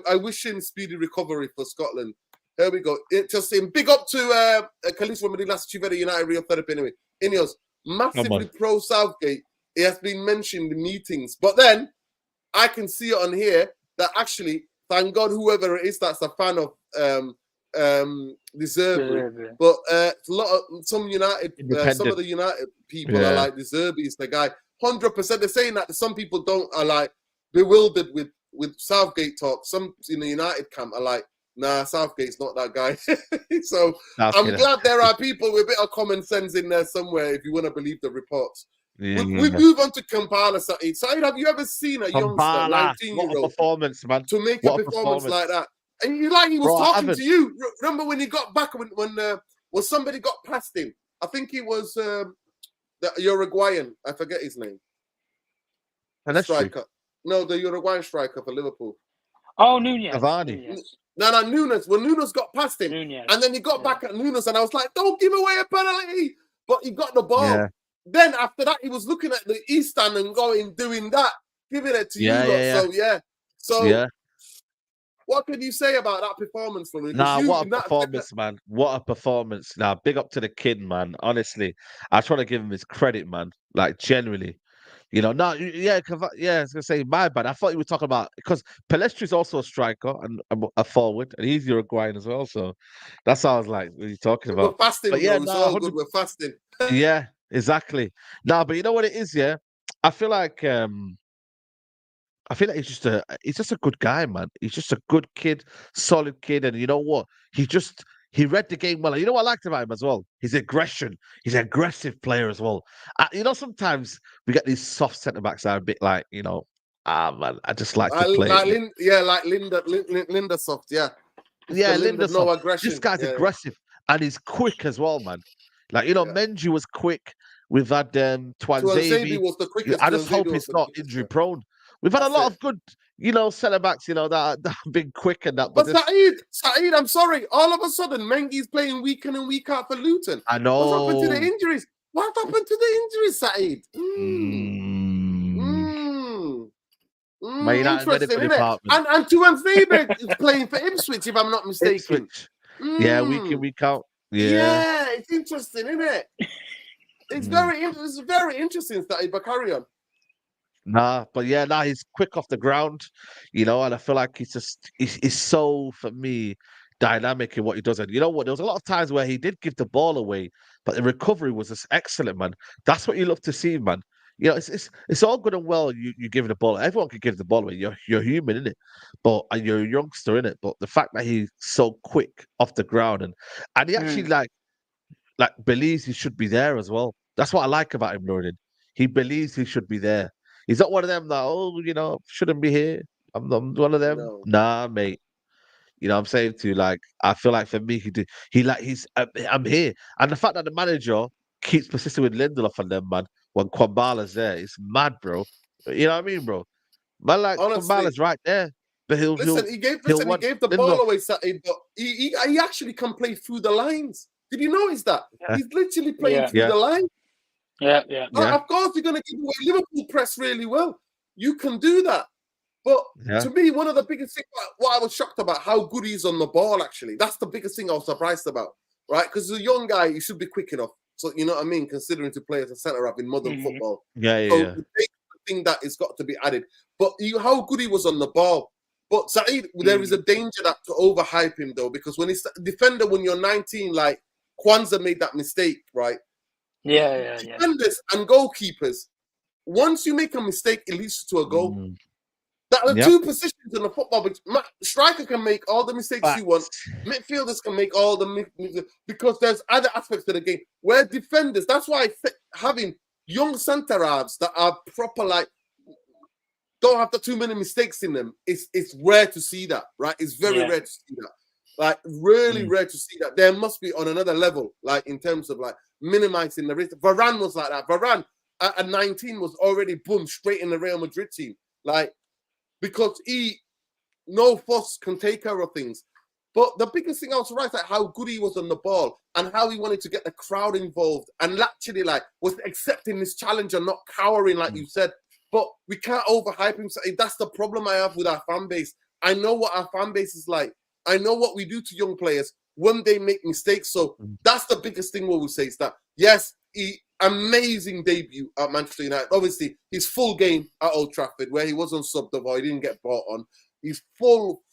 I wish him speedy recovery for Scotland. Here we go. Just in big up to Khalees from Medina Chivera United Real Therapy anyway. Ineos, massively pro Southgate. It has been mentioned in meetings. But then I can see it on here that actually, thank God, whoever it is that's a fan of Deserby. But a lot of some United, some of the United people are like Deserby is the guy. 100%. They're saying that some people are like bewildered with Southgate talk. Some in the United camp are like, nah, Southgate's not that guy. So I'm glad there are people with a bit of common sense in there somewhere, if you want to believe the reports. We move on to Kampala, Saeed. Saeed, have you ever seen a youngster, 19-year-old, performance, man, to make a performance like that? And he was talking to you. Remember when he got back when somebody got past him? I think he was the Uruguayan. I forget his name. Striker. No, the Uruguayan striker for Liverpool. Oh, Nunez. Cavani. No, Nunez. When Nunez got past him, and then he got back at Nunez, and I was like, don't give away a penalty. But he got the ball. Yeah. Then after that, he was looking at the East Stand and doing that, giving it to you. So, what can you say about that performance for me? What a performance, man. What a performance. Big up to the kid, man. Honestly, I try to give him his credit, man. Like, genuinely. I was going to say, my bad. I thought you were talking about, because Pelestri's also a striker and a forward, and he's Uruguayan as well. So that's how I was like, what are you talking about? We're fasting, but it's all good. We're fasting. Yeah, exactly. But you know what it is, yeah? I feel like he's just a good guy, man. He's just a good kid, solid kid, and you know what? He read the game well. And you know what I liked about him as well? His aggression. He's an aggressive player as well. Sometimes we get these soft centre backs that are a bit like, man, I just like to play. Like Linda soft, yeah. Linda no aggression. This guy's aggressive and he's quick as well, man. Like, Menju was quick. We've had Twanzebe was the quickest. I just hope he's not injury prone. We've had a lot of good, centre backs, that have been quick and that. But Saeed, I'm sorry. All of a sudden, Mengi's playing week in and week out for Luton. I know. What happened to the injuries? Saeed? Interesting, isn't it? And Twanzebe is playing for Ipswich, if I'm not mistaken. Yeah, week in, week out. Yeah, it's interesting, isn't it? It's very interesting, Saeed, but carry on. He's quick off the ground, and I feel like he's so, for me, dynamic in what he does. And you know what? There was a lot of times where he did give the ball away, but the recovery was just excellent, man. That's what you love to see, man. It's all good and well you giving the ball. Everyone can give the ball away. You're human, innit? And you're a youngster, innit? But the fact that he's so quick off the ground and he actually like believes he should be there as well. That's what I like about him, Norton. He believes he should be there. He's not one of them that, shouldn't be here. I'm one of them. No. Nah, mate. I'm saying to you, I feel like for me, I'm here. And the fact that the manager keeps persisting with Lindelof and them, man, when Kwambala's there, it's mad, bro. You know what I mean, bro? Man, Kwambala's right there. But he gave the ball away, Saturday, but he actually can play through the lines. Did you notice that? Yeah. He's literally playing through the line. Yeah. Of course, you're going to give away. Liverpool press really well. You can do that. But to me, one of the biggest things, what I was shocked about, how good he is on the ball, actually. That's the biggest thing I was surprised about, right? Because as a young guy, he should be quick enough. So, you know what I mean? Considering to play as a centre-half in modern football. The thing that has got to be added. But how good he was on the ball. But Saeed, there is a danger that to overhype him, though, because when he's defender, when you're 19, like Kwanzaa made that mistake, right? Defenders and goalkeepers, once you make a mistake, it leads to a goal. That are two positions in the football, but striker can make all the mistakes you want. Midfielders can make all the because there's other aspects to the game where defenders. That's why having young centre halves that are proper, don't have too many mistakes in them. It's rare to see that, right? It's very rare to see that. Really rare to see that. There must be on another level, in terms of minimizing the risk. Varane was like that. Varane, at 19 was already boom straight in the Real Madrid team, like because he no fuss can take care of things. But the biggest thing I was surprised at how good he was on the ball and how he wanted to get the crowd involved and actually like was accepting this challenge and not cowering like you said. But we can't overhype him. That's the problem I have with our fan base. I know what our fan base is like. I know what we do to young players when they make mistakes. So that's the biggest thing what we say is that, yes, amazing debut at Manchester United. Obviously, his full game at Old Trafford where he wasn't subbed off or he didn't get brought on. His full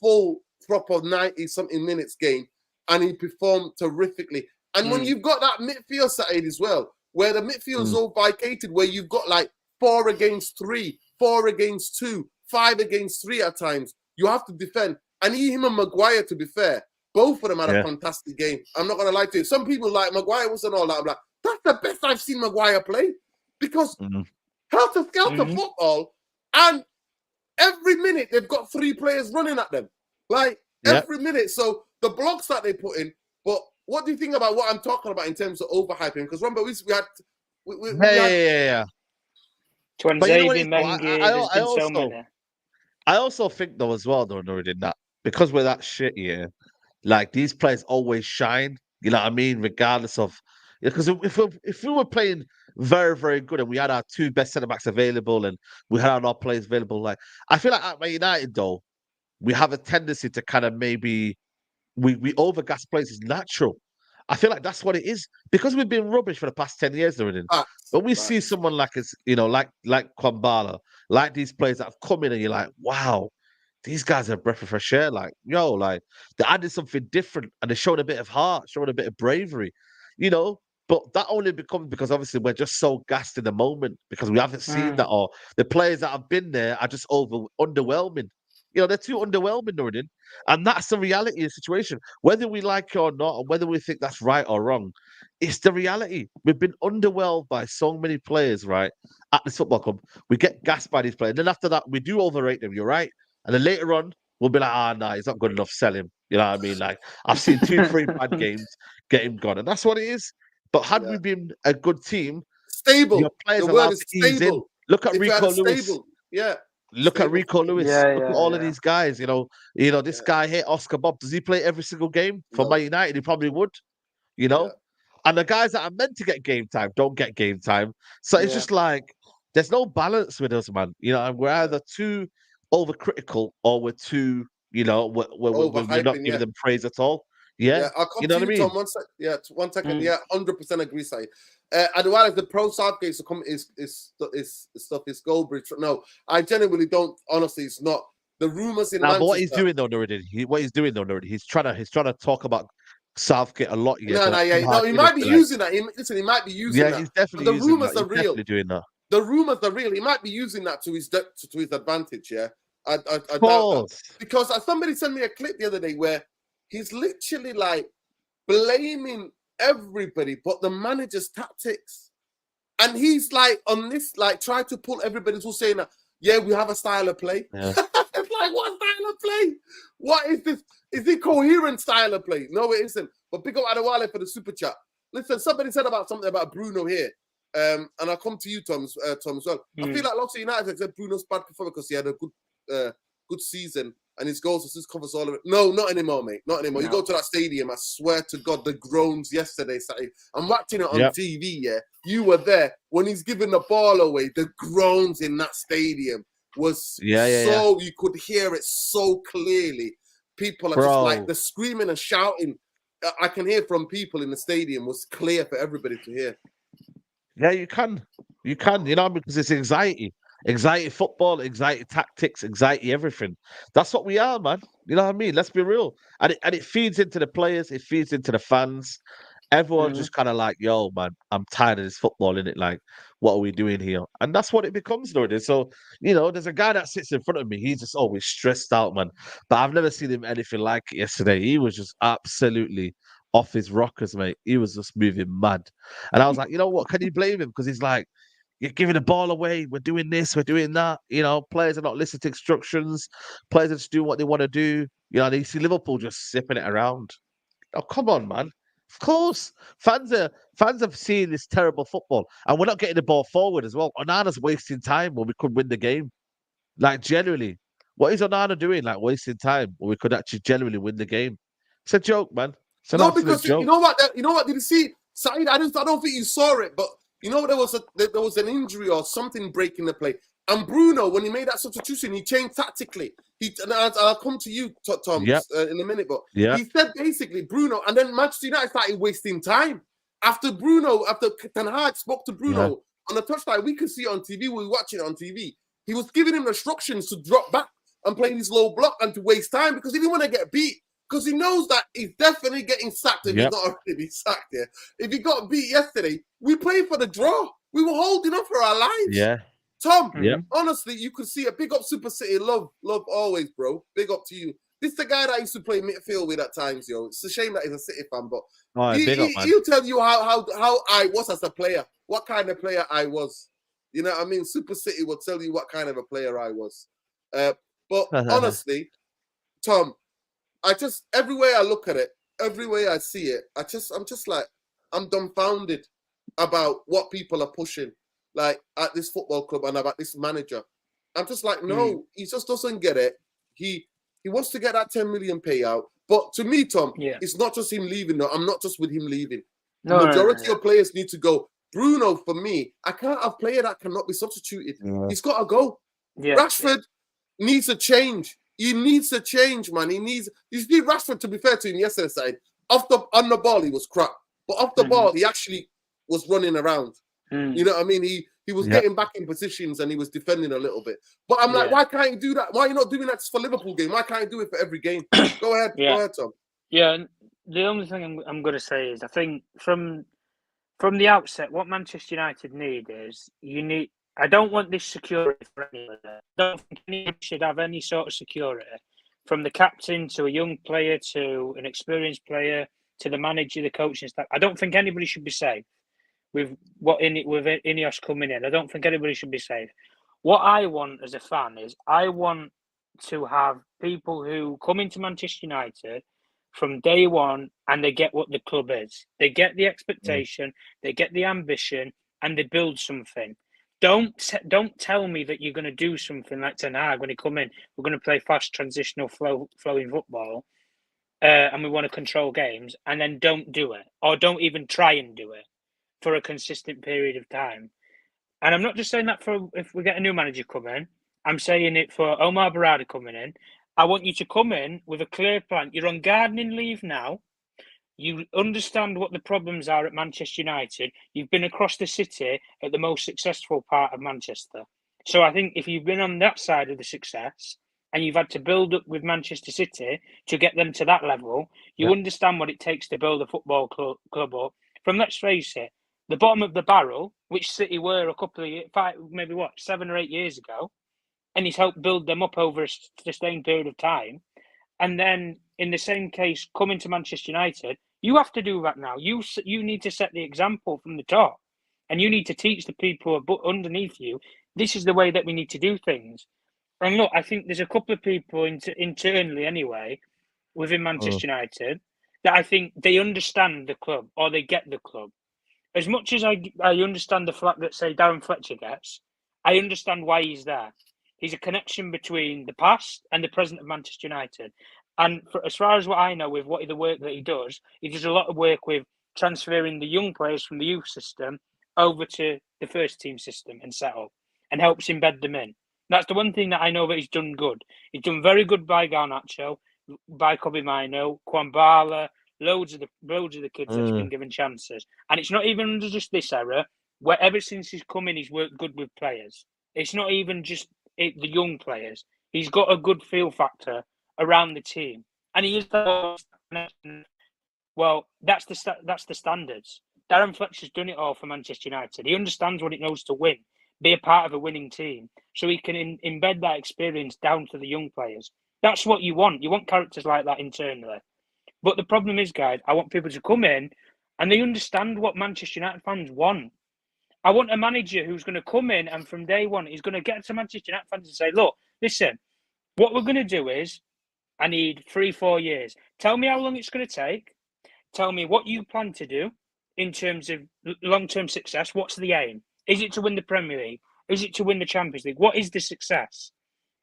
proper 90-something minutes game, and he performed terrifically. And when you've got that midfield side as well, where the midfield is all vacated, where you've got like 4 against 3, 4 against 2, 5 against 3 at times, you have to defend. And him and Maguire, to be fair, both of them had a fantastic game. I'm not going to lie to you. Some people like Maguire wasn't all that. I'm like, that's the best I've seen Maguire play because helter-skelter football, and every minute they've got 3 players running at them. Like every minute. So the blocks that they put in. But what do you think about what I'm talking about in terms of overhyping? Because remember, we had. I also think though as well, though, Nuruddin, that because we're that shit here, like these players always shine. You know what I mean? Regardless of, because if we were playing very, very good and we had our 2 best centre backs available and we had our players available, like I feel like at Man United though, we have a tendency to kind of maybe we overgas players is natural. I feel like that's what it is because we've been rubbish for the past 10 years, Nuruddin. But we see someone like like Kwambala, like these players that have come in and you're like, wow, these guys are a breath of fresh air. Like, like they added something different and they showed a bit of heart, showed a bit of bravery, But that only becomes because obviously we're just so gassed in the moment because we haven't seen that, or the players that have been there are just underwhelming. They're too underwhelming, Nuruddin. And that's the reality of the situation. Whether we like it or not, or whether we think that's right or wrong, it's the reality. We've been underwhelmed by so many players, right, at this football club. We get gassed by these players. And then after that, we do overrate them, you're right. And then later on, we'll be like, nah, he's not good enough, sell him. You know what I mean? Like, I've seen 2, 3 bad games, get him gone. And that's what it is. But had we been a good team, stable, your players the allowed word is to ease in. stable. Look at Rico Lewis. Stable. Yeah. Look at Rico Lewis. Look at all of these guys. This guy here, Oscar Bob. Does he play every single game for Man United? He probably would. And the guys that are meant to get game time don't get game time. So it's just like there's no balance with us, man. And we're either too overcritical or we're too, we're not giving them praise at all. Yeah, I'll come you know to what you, I mean? Tom. 1 second. Yeah, 100% agree, Saeed. And while the pro Southgate is stuff is Goldbridge. No, I genuinely don't. Honestly, it's not. The rumors in Manchester. But what he's doing though, Nuruddin, he's trying to talk about Southgate a lot. No, he might be using that. He might be using that. Yeah, he's definitely. The rumors are real. Definitely doing that. The rumors are real. He might be using that to his advantage. Yeah, I doubt that. Because somebody sent me a clip the other day where he's literally like blaming everybody but the manager's tactics. And he's like on this, like try to pull everybody's all saying that, yeah, we have a style of play. Yeah. It's like, what style of play? What is this? Is it coherent style of play? No, it isn't. But big up Adewale for the super chat. Listen, somebody said something about Bruno here. And I'll come to you, Tom, as well. I feel like lots of United said Bruno's bad performance because he had a good season and his goals assist covers all of it. No, not anymore, mate. Not anymore. No. You go to that stadium, I swear to God, the groans yesterday, Saturday. I'm watching it on TV, yeah. You were there. When he's giving the ball away, the groans in that stadium was you could hear it so clearly. People are just like, the screaming and shouting I can hear from people in the stadium was clear for everybody to hear. Yeah, you can, because it's anxiety. Anxiety football, anxiety tactics, anxiety everything. That's what we are, man. You know what I mean? Let's be real. And it feeds into the players, it feeds into the fans. Everyone's just kind of like, yo, man, I'm tired of this football, innit? Like, what are we doing here? And that's what it becomes nowadays. So, there's a guy that sits in front of me. He's just always stressed out, man. But I've never seen him anything like it yesterday. He was just absolutely off his rockers, mate. He was just moving mad. And I was like, you know what? Can you blame him? Because he's like, you're giving the ball away. We're doing this. We're doing that. Players are not listening to instructions. Players are just doing what they want to do. And you see Liverpool just sipping it around. Oh, come on, man. Of course, fans are seeing this terrible football, and we're not getting the ball forward as well. Onana's wasting time when we could win the game. Like generally, what is Onana doing? Like wasting time when we could actually genuinely win the game. It's a joke, man. It's an absolute because joke. you know what? Did you see? Saeed, I don't think you saw it, but you know there was an injury or something breaking the play. And Bruno, when he made that substitution, he changed tactically. And I'll come to you, Tom, in a minute. But he said basically Bruno, and then Manchester United started wasting time. After Ten Hag spoke to Bruno on the touchline, we could see it on TV. We were watching it on TV. He was giving him instructions to drop back and play this low block and to waste time because he didn't want to get beat. Because he knows that he's definitely getting sacked if he's not already been sacked here. If he got beat yesterday, we played for the draw. We were holding up for our lives. Yeah. Tom, honestly, you could see a big up Super City. Love always, bro. Big up to you. This is the guy that I used to play midfield with at times, yo. It's a shame that he's a City fan, but he'll tell you how I was as a player, what kind of player I was. You know what I mean? Super City will tell you what kind of a player I was. But honestly, Tom, everywhere I look at it, everywhere I see it, I'm just like, I'm dumbfounded about what people are pushing, like at this football club and about this manager. I'm just like, no, he just doesn't get it. He wants to get that 10 million payout. But to me, Tom, it's not just him leaving. No, I'm not just with him leaving. The majority of players need to go. Bruno, for me, I can't have a player that cannot be substituted. He's got to go. Rashford needs a change. He needs a change, man. You see, Rashford, to be fair to him yesterday, on the ball, he was crap. But off the ball, he actually was running around. You know what I mean? He was getting back in positions and he was defending a little bit. But I'm like, why can't you do that? Why are you not doing that for Liverpool game? Why can't you do it for every game? Go ahead. Go ahead, Tom. Yeah, the only thing I'm going to say is I think from the outset, what Manchester United need is I don't want this security for anyone. I don't think anyone should have any sort of security, from the captain to a young player to an experienced player to the manager, the coaching staff. I don't think anybody should be safe with Ineos coming in. I don't think anybody should be safe. What I want as a fan is I want to have people who come into Manchester United from day one and they get what the club is. They get the expectation, they get the ambition, and they build something. Don't tell me that you're going to do something like Ten Hag when you come in. We're going to play fast, transitional, flowing football, and we want to control games, and then don't do it, or don't even try and do it for a consistent period of time. And I'm not just saying that for if we get a new manager come in. I'm saying it for Omar Barada coming in. I want you to come in with a clear plan. You're on gardening leave now. You understand what the problems are at Manchester United. You've been across the city at the most successful part of Manchester. So I think if you've been on that side of the success and you've had to build up with Manchester City to get them to that level, you understand what it takes to build a football club up. From, let's face it, the bottom of the barrel, which City were a couple of years, 7 or 8 years ago, and he's helped build them up over a sustained period of time. And then, in the same case, coming to Manchester United, you have to do that now. You need to set the example from the top, and you need to teach the people underneath you, this is the way that we need to do things. And look, I think there's a couple of people internally anyway, within Manchester United, that I think they understand the club, or they get the club. As much as I understand the flack that, say, Darren Fletcher gets, I understand why he's there. He's a connection between the past and the present of Manchester United. And as far as what I know, with the work that he does a lot of work with transferring the young players from the youth system over to the first team system and setup, and helps embed them in. That's the one thing that I know that he's done good. He's done very good by Garnacho, by Kobe Mino, Kwambala, loads of the kids that's been given chances. And it's not even under just this era, where ever since he's come in, he's worked good with players. It's not even just the young players. He's got a good feel factor around the team, and he is well. That's the standards. Darren Fletcher's done it all for Manchester United. He understands what it knows to win, be a part of a winning team, so he can embed that experience down to the young players. That's what you want. You want characters like that internally. But the problem is, guys, I want people to come in and they understand what Manchester United fans want. I want a manager who's going to come in and from day one, he's going to get to Manchester United fans and say, look, listen, what we're going to do is, I need 3-4 years. Tell me how long it's going to take. tell me what you plan to do in terms of long-term success. What's the aim? Is it to win the Premier League? Is it to win the Champions League? What is the success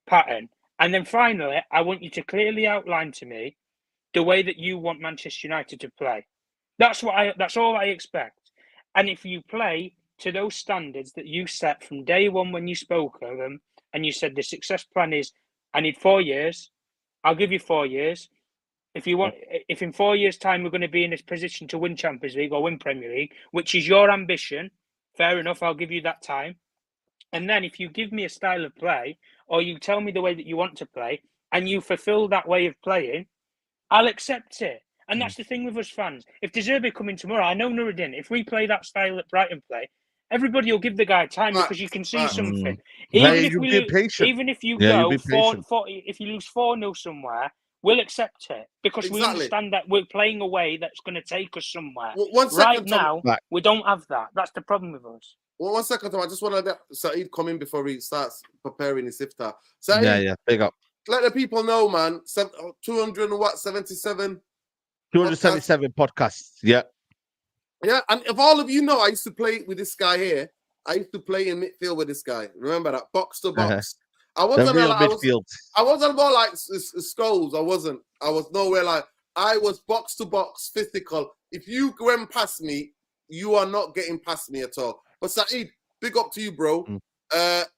pattern? And then finally, I want you to clearly outline to me the way that you want Manchester United to play. That's all I expect. And if you play to those standards that you set from day one when you spoke of them, and you said the success plan is, I need 4 years, I'll give you 4 years. If in 4 years' time we're going to be in a position to win Champions League or win Premier League, which is your ambition, fair enough, I'll give you that time. And then if you give me a style of play, or you tell me the way that you want to play, and you fulfill that way of playing, I'll accept it. And that's the thing with us fans. If De Zerbi come in tomorrow, I know Nuruddin, if we play that style that Brighton play, everybody will give the guy time because you can see something. Even if you go if you lose 4-0 somewhere, we'll accept it because we understand that we're playing a way that's going to take us somewhere. Right now, we don't have that. That's the problem with us. Well, 1 second, Tom. I just want to let Saeed come in before he starts preparing his iftar. Saeed, yeah, big up. Let the people know, man. 277 podcasts. Yeah. Yeah, and if all of you know, I used to play with this guy here. I used to play in midfield with this guy. Remember that? Box to box. I wasn't midfield. I wasn't more like Scholes. I wasn't. I was nowhere like. I was box to box, physical. If you went past me, you are not getting past me at all. But Saeed, big up to you, bro.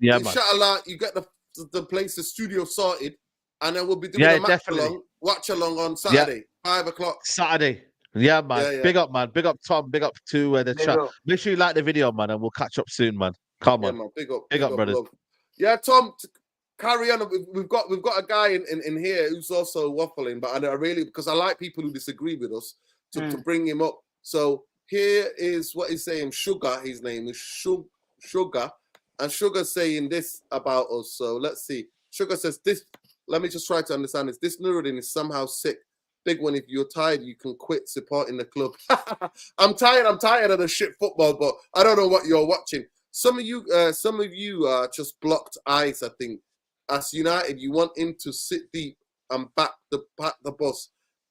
Inshallah, you get the place, the studio sorted, and then we'll be doing a watch along on Saturday, 5 o'clock. Saturday. Yeah, man. Big up, man. Big up, Tom. Big up to the chat. Make sure you like the video, man, and we'll catch up soon, man. Come on. Man. Big up, brothers. Love. Yeah, Tom, carry on. We've got a guy in here who's also waffling, but I really, because I like people who disagree with us to bring him up. So here is what he's saying. Sugar, his name is Sugar, and Sugar saying this about us. So let's see. Sugar says this. Let me just try to understand this. This Nuruddin is somehow sick. Big one. If you're tired, you can quit supporting the club. I'm tired of the shit football, but I don't know what you're watching. Some of you just blocked eyes. I think as United, you want him to sit deep and back the bus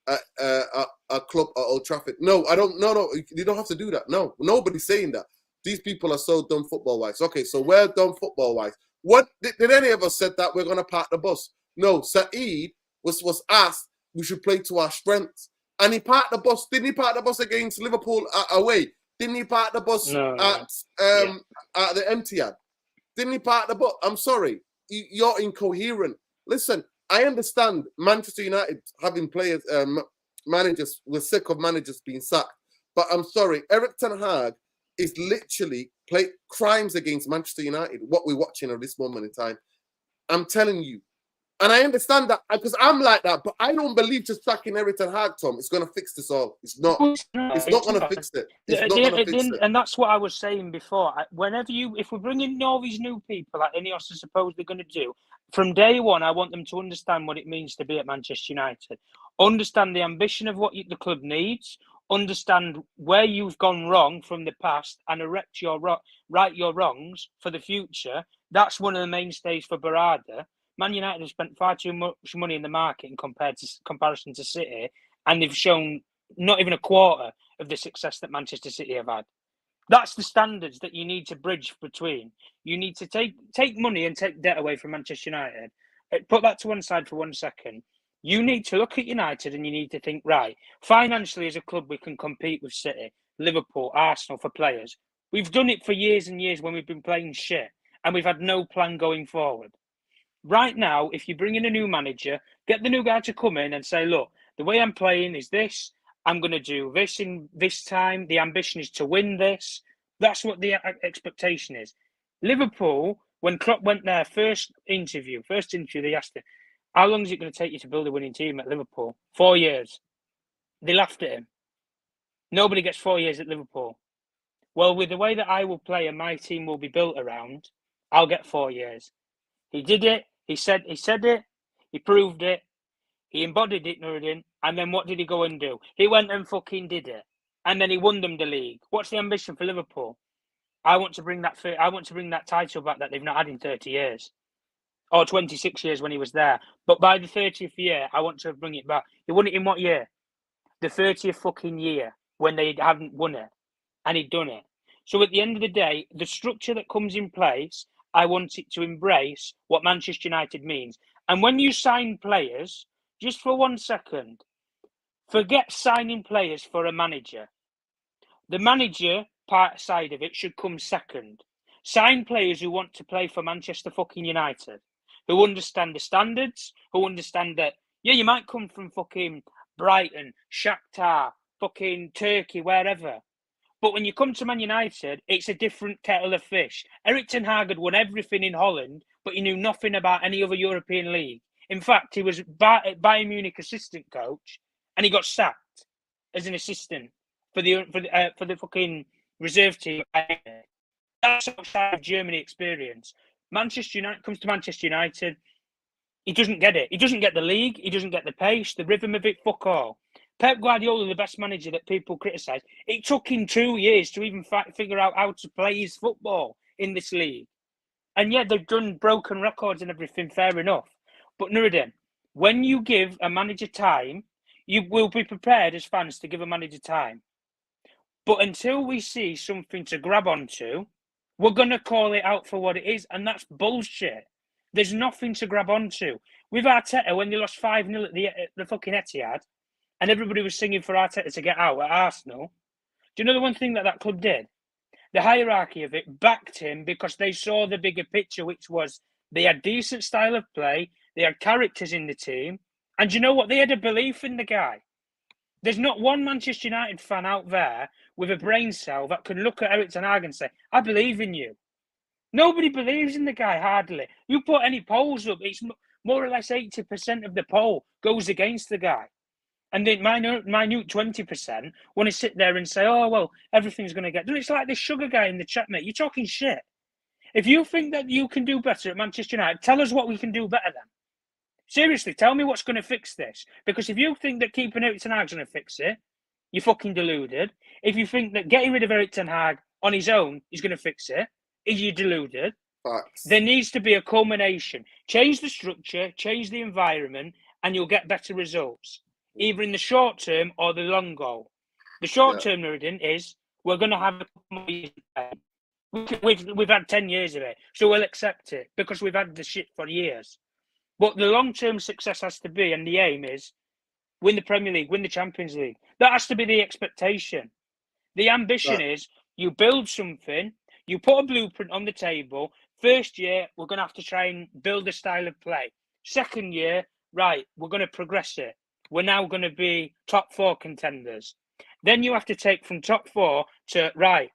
at a club at Old Trafford. No, I don't. No, you don't have to do that. No, nobody's saying that. These people are so dumb football wise. Okay, so we're dumb football wise. What did any of us said that we're gonna park the bus? No, Saeed was asked. We should play to our strengths. And he parked the bus. Didn't he park the bus against Liverpool away? Didn't he park the bus at the Etihad? Didn't he park the bus? I'm sorry. You're incoherent. Listen, I understand Manchester United having players, managers, we're sick of managers being sacked. But I'm sorry, Erik Ten Hag is literally crimes against Manchester United, what we're watching at this moment in time. I'm telling you. And I understand that because I'm like that, but I don't believe just sacking Erik Ten Hag, Tom. It's going to fix this all. It's not. It's not going to fix it. It's not going to fix it. And that's what I was saying before. If we're bringing all these new people like Ineos are supposedly going to do, from day one, I want them to understand what it means to be at Manchester United. Understand the ambition of what the club needs. Understand where you've gone wrong from the past and right your wrongs for the future. That's one of the mainstays for Barada. Man United have spent far too much money in the market in comparison to City, and they've shown not even a quarter of the success that Manchester City have had. That's the standards that you need to bridge between. You need to take money and take debt away from Manchester United. Put that to one side for 1 second. You need to look at United and you need to think, right, financially as a club, we can compete with City, Liverpool, Arsenal for players. We've done it for years and years when we've been playing shit, and we've had no plan going forward. Right now, if you bring in a new manager, get the new guy to come in and say, look, the way I'm playing is this. I'm going to do this in this time. The ambition is to win this. That's what the expectation is. Liverpool, when Klopp went there, first interview, they asked him, how long is it going to take you to build a winning team at Liverpool? 4 years. They laughed at him. Nobody gets 4 years at Liverpool. Well, with the way that I will play and my team will be built around, I'll get 4 years. He did it. He said it. He proved it. He embodied it, Nuruddin. And then what did he go and do? He went and fucking did it. And then he won them the league. What's the ambition for Liverpool? I want to bring that title back that they've not had in 30 years. Or 26 years when he was there. But by the 30th year, I want to bring it back. He won it in what year? the 30th fucking year when they haven't won it, and he'd done it. So at the end of the day, the structure that comes in place, I want it to embrace what Manchester United means. And when you sign players, just for 1 second, forget signing players for a manager. The manager part side of it should come second. Sign players who want to play for Manchester fucking United, who understand the standards, who understand that, yeah, you might come from fucking Brighton, Shakhtar, fucking Turkey, wherever. But when you come to Man United, it's a different kettle of fish. Erik Ten Hag had won everything in Holland, but he knew nothing about any other European league. In fact, he was Bayern Munich assistant coach, and he got sacked as an assistant for the fucking reserve team. That's outside of Germany experience. Manchester United comes to Manchester United. He doesn't get it. He doesn't get the league. He doesn't get the pace, the rhythm of it. Fuck all. Pep Guardiola, the best manager that people criticise, it took him 2 years to even figure out how to play his football in this league. And yeah, they've done broken records and everything, fair enough. But Nuruddin, when you give a manager time, you will be prepared as fans to give a manager time. But until we see something to grab onto, we're going to call it out for what it is, and that's bullshit. There's nothing to grab onto. With Arteta, when they lost 5-0 at the fucking Etihad, and everybody was singing for Arteta to get out at Arsenal, do you know the one thing that club did? The hierarchy of it backed him because they saw the bigger picture, which was they had decent style of play, they had characters in the team, and you know what? They had a belief in the guy. There's not one Manchester United fan out there with a brain cell that can look at Erik Ten Hag and say, I believe in you. Nobody believes in the guy, hardly. You put any polls up, it's more or less 80% of the poll goes against the guy. And the minute 20% want to sit there and say, oh, well, everything's going to get done. It's like this sugar guy in the chat, mate. You're talking shit. If you think that you can do better at Manchester United, tell us what we can do better then. Seriously, tell me what's going to fix this. Because if you think that keeping Erik Ten Hag's going to fix it, you're fucking deluded. If you think that getting rid of Erik Ten Hag on his own is going to fix it, you're deluded. Facts. There needs to be a culmination. Change the structure, change the environment, and you'll get better results, either in the short term or the long goal. The short term, Nuruddin, is we're going to have a couple more years. We've had 10 years of it, so we'll accept it because we've had the shit for years. But the long-term success has to be, and the aim is, win the Premier League, win the Champions League. That has to be the expectation. The ambition is you build something, you put a blueprint on the table. First year, we're going to have to try and build a style of play. Second year, right, we're going to progress it. We're now going to be top 4 contenders. Then you have to take from top 4 to, right,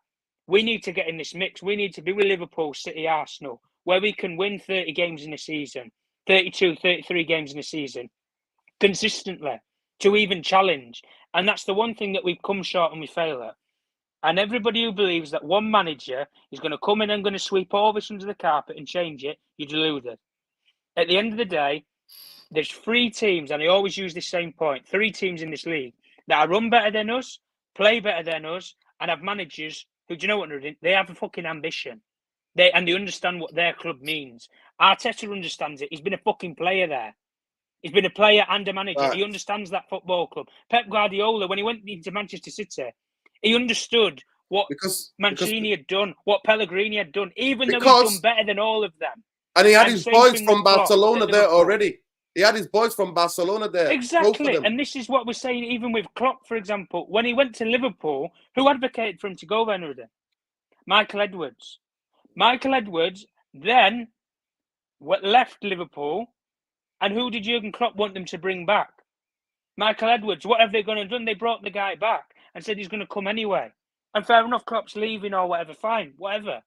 we need to get in this mix. We need to be with Liverpool, City, Arsenal, where we can win 30 games in a season, 32, 33 games in a season, consistently, to even challenge. And that's the one thing that we've come short and we fail at. And everybody who believes that one manager is going to come in and going to sweep all this under the carpet and change it, you're deluded. At the end of the day, there's 3 teams, and I always use this same point, 3 teams in this league that are run better than us, play better than us, and have managers who, do you know what, they have a fucking ambition. They understand what their club means. Arteta understands it. He's been a fucking player there. He's been a player and a manager. Right. He understands that football club. Pep Guardiola, when he went into Manchester City, he understood what Mancini had done, what Pellegrini had done, even though he's done better than all of them. And he had his boys from Barcelona there already. He had his boys from Barcelona there. Exactly. And this is what we're saying, even with Klopp, for example. When he went to Liverpool, who advocated for him to go there, Nuruddin? Michael Edwards. Michael Edwards then left Liverpool. And who did Jurgen Klopp want them to bring back? Michael Edwards. What have they gone and done? They brought the guy back and said he's going to come anyway. And fair enough, Klopp's leaving or whatever, fine, whatever.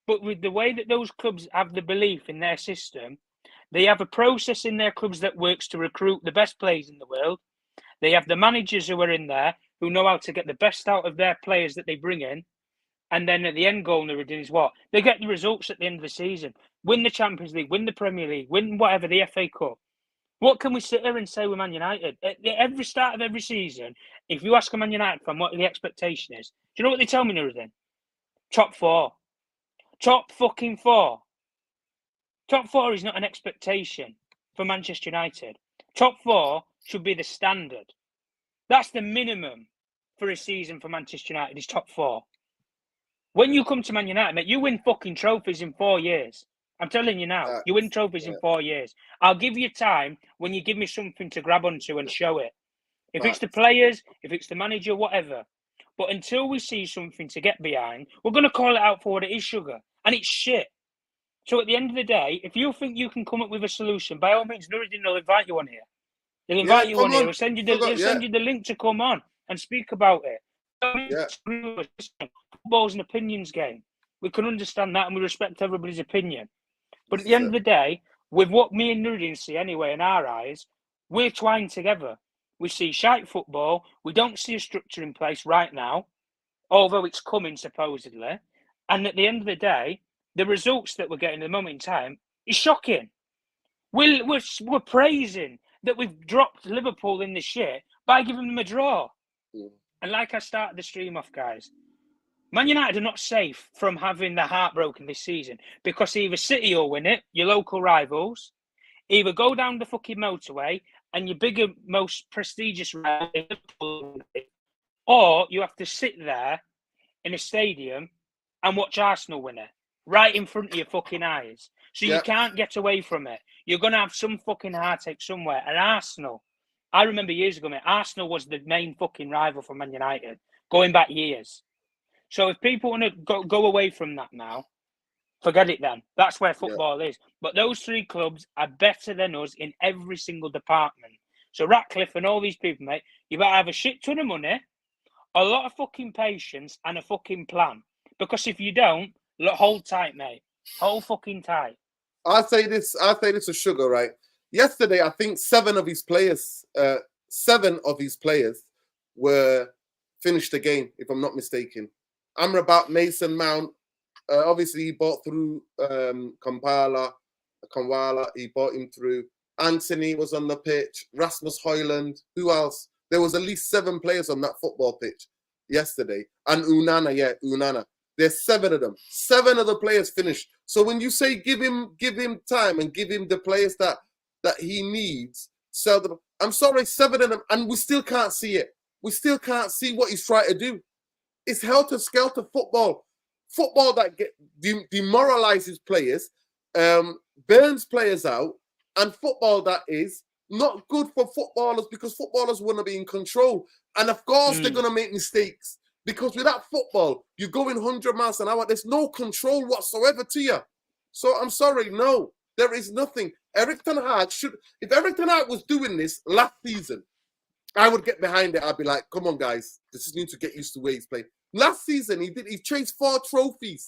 But with the way that those clubs have the belief in their system, they have a process in their clubs that works to recruit the best players in the world. They have the managers who are in there who know how to get the best out of their players that they bring in. And then at the end goal, Nuruddin, is what? They get the results at the end of the season. Win the Champions League, win the Premier League, win whatever, the FA Cup. What can we sit here and say with Man United? At every start of every season, if you ask a Man United fan what the expectation is, do you know what they tell me, Nuruddin? Top 4. Top fucking 4. Top 4 is not an expectation for Manchester United. Top 4 should be the standard. That's the minimum for a season for Manchester United is top 4. When you come to Man United, mate, you win fucking trophies in 4 years. I'm telling you now, you win trophies in 4 years. I'll give you time when you give me something to grab onto and show it. If it's the players, if it's the manager, whatever. But until we see something to get behind, we're going to call it out for what it is, sugar. And it's shit. So at the end of the day, if you think you can come up with a solution, by all means, Nuruddin will invite you on here. He'll invite you on here. He'll send you the link to come on and speak about it. Football's an opinions game. We can understand that and we respect everybody's opinion. But at the end of the day, with what me and Nuruddin see anyway in our eyes, we're twined together. We see shite football. We don't see a structure in place right now, although it's coming supposedly. And at the end of the day, the results that we're getting at the moment in time is shocking. We're praising that we've dropped Liverpool in the shit by giving them a draw. Yeah. And like I started the stream off, guys, Man United are not safe from having their heart broken this season because either City will win it, your local rivals, either go down the fucking motorway and your bigger, most prestigious rival, or you have to sit there in a stadium and watch Arsenal win it right in front of your fucking eyes. So you can't get away from it. You're going to have some fucking heartache somewhere. And Arsenal, I remember years ago, mate, Arsenal was the main fucking rival for Man United, going back years. So if people want to go away from that now, forget it then. That's where football is. But those 3 clubs are better than us in every single department. So Ratcliffe and all these people, mate, you better have a shit ton of money, a lot of fucking patience, and a fucking plan. Because if you don't, look, hold tight, mate. Hold fucking tight. I'll say this to Sugar, right? Yesterday, I think 7 of his players were finished the game, if I'm not mistaken. Amrabat, Mason Mount, obviously he bought through Kamwala, he bought him through. Anthony was on the pitch, Rasmus Højlund, who else? There was at least 7 players on that football pitch yesterday. And Unana. There's 7 of them. 7 of the players finished. So when you say give him time and give him the players that he needs, I'm sorry, 7 of them, and we still can't see it. We still can't see what he's trying to do. It's helter-skelter football. Football that demoralizes players, burns players out, and football that is not good for footballers because footballers want to be in control. And of course, they're going to make mistakes because with that football, you're going 100 miles an hour. There's no control whatsoever to you. So I'm sorry, no, there is nothing. Erik Ten Hag if Erik Ten Hag was doing this last season, I would get behind it. I'd be like, come on, guys, this is need to get used to where he's playing. Last season, he chased 4 trophies.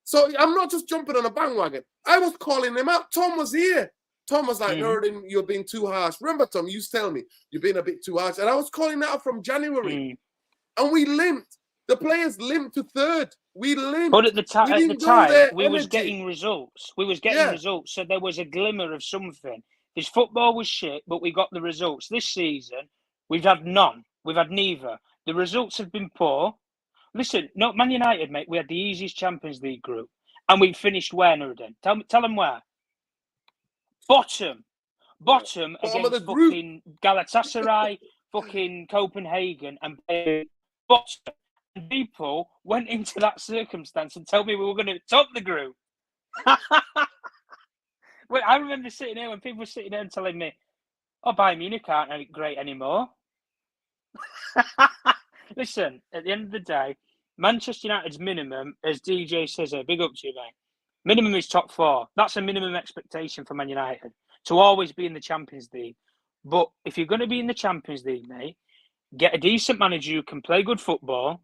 So I'm not just jumping on a bandwagon. I was calling him out. Tom was here. Tom was like, Nuruddin, you're being too harsh. Remember, Tom, you used to tell me you're being a bit too harsh. And I was calling that out from January. And we limped. The players limped to 3rd. We limped. But at the time, we was getting results. We was getting results. So there was a glimmer of something. His football was shit, but we got the results. This season, we've had none. We've had neither. The results have been poor. Listen, no, Man United, mate, we had the easiest Champions League group. And we finished where, Nuruddin? Tell them where. Bottom against fucking Galatasaray, fucking Copenhagen, and bottom. And people went into that circumstance and told me we were going to top the group. Well, I remember sitting here when people were sitting there and telling me, "Oh, Bayern Munich aren't great anymore." Listen, at the end of the day, Manchester United's minimum, as DJ says, big up to you, mate. Minimum is top 4. That's a minimum expectation for Man United to always be in the Champions League. But if you're going to be in the Champions League, mate, get a decent manager who can play good football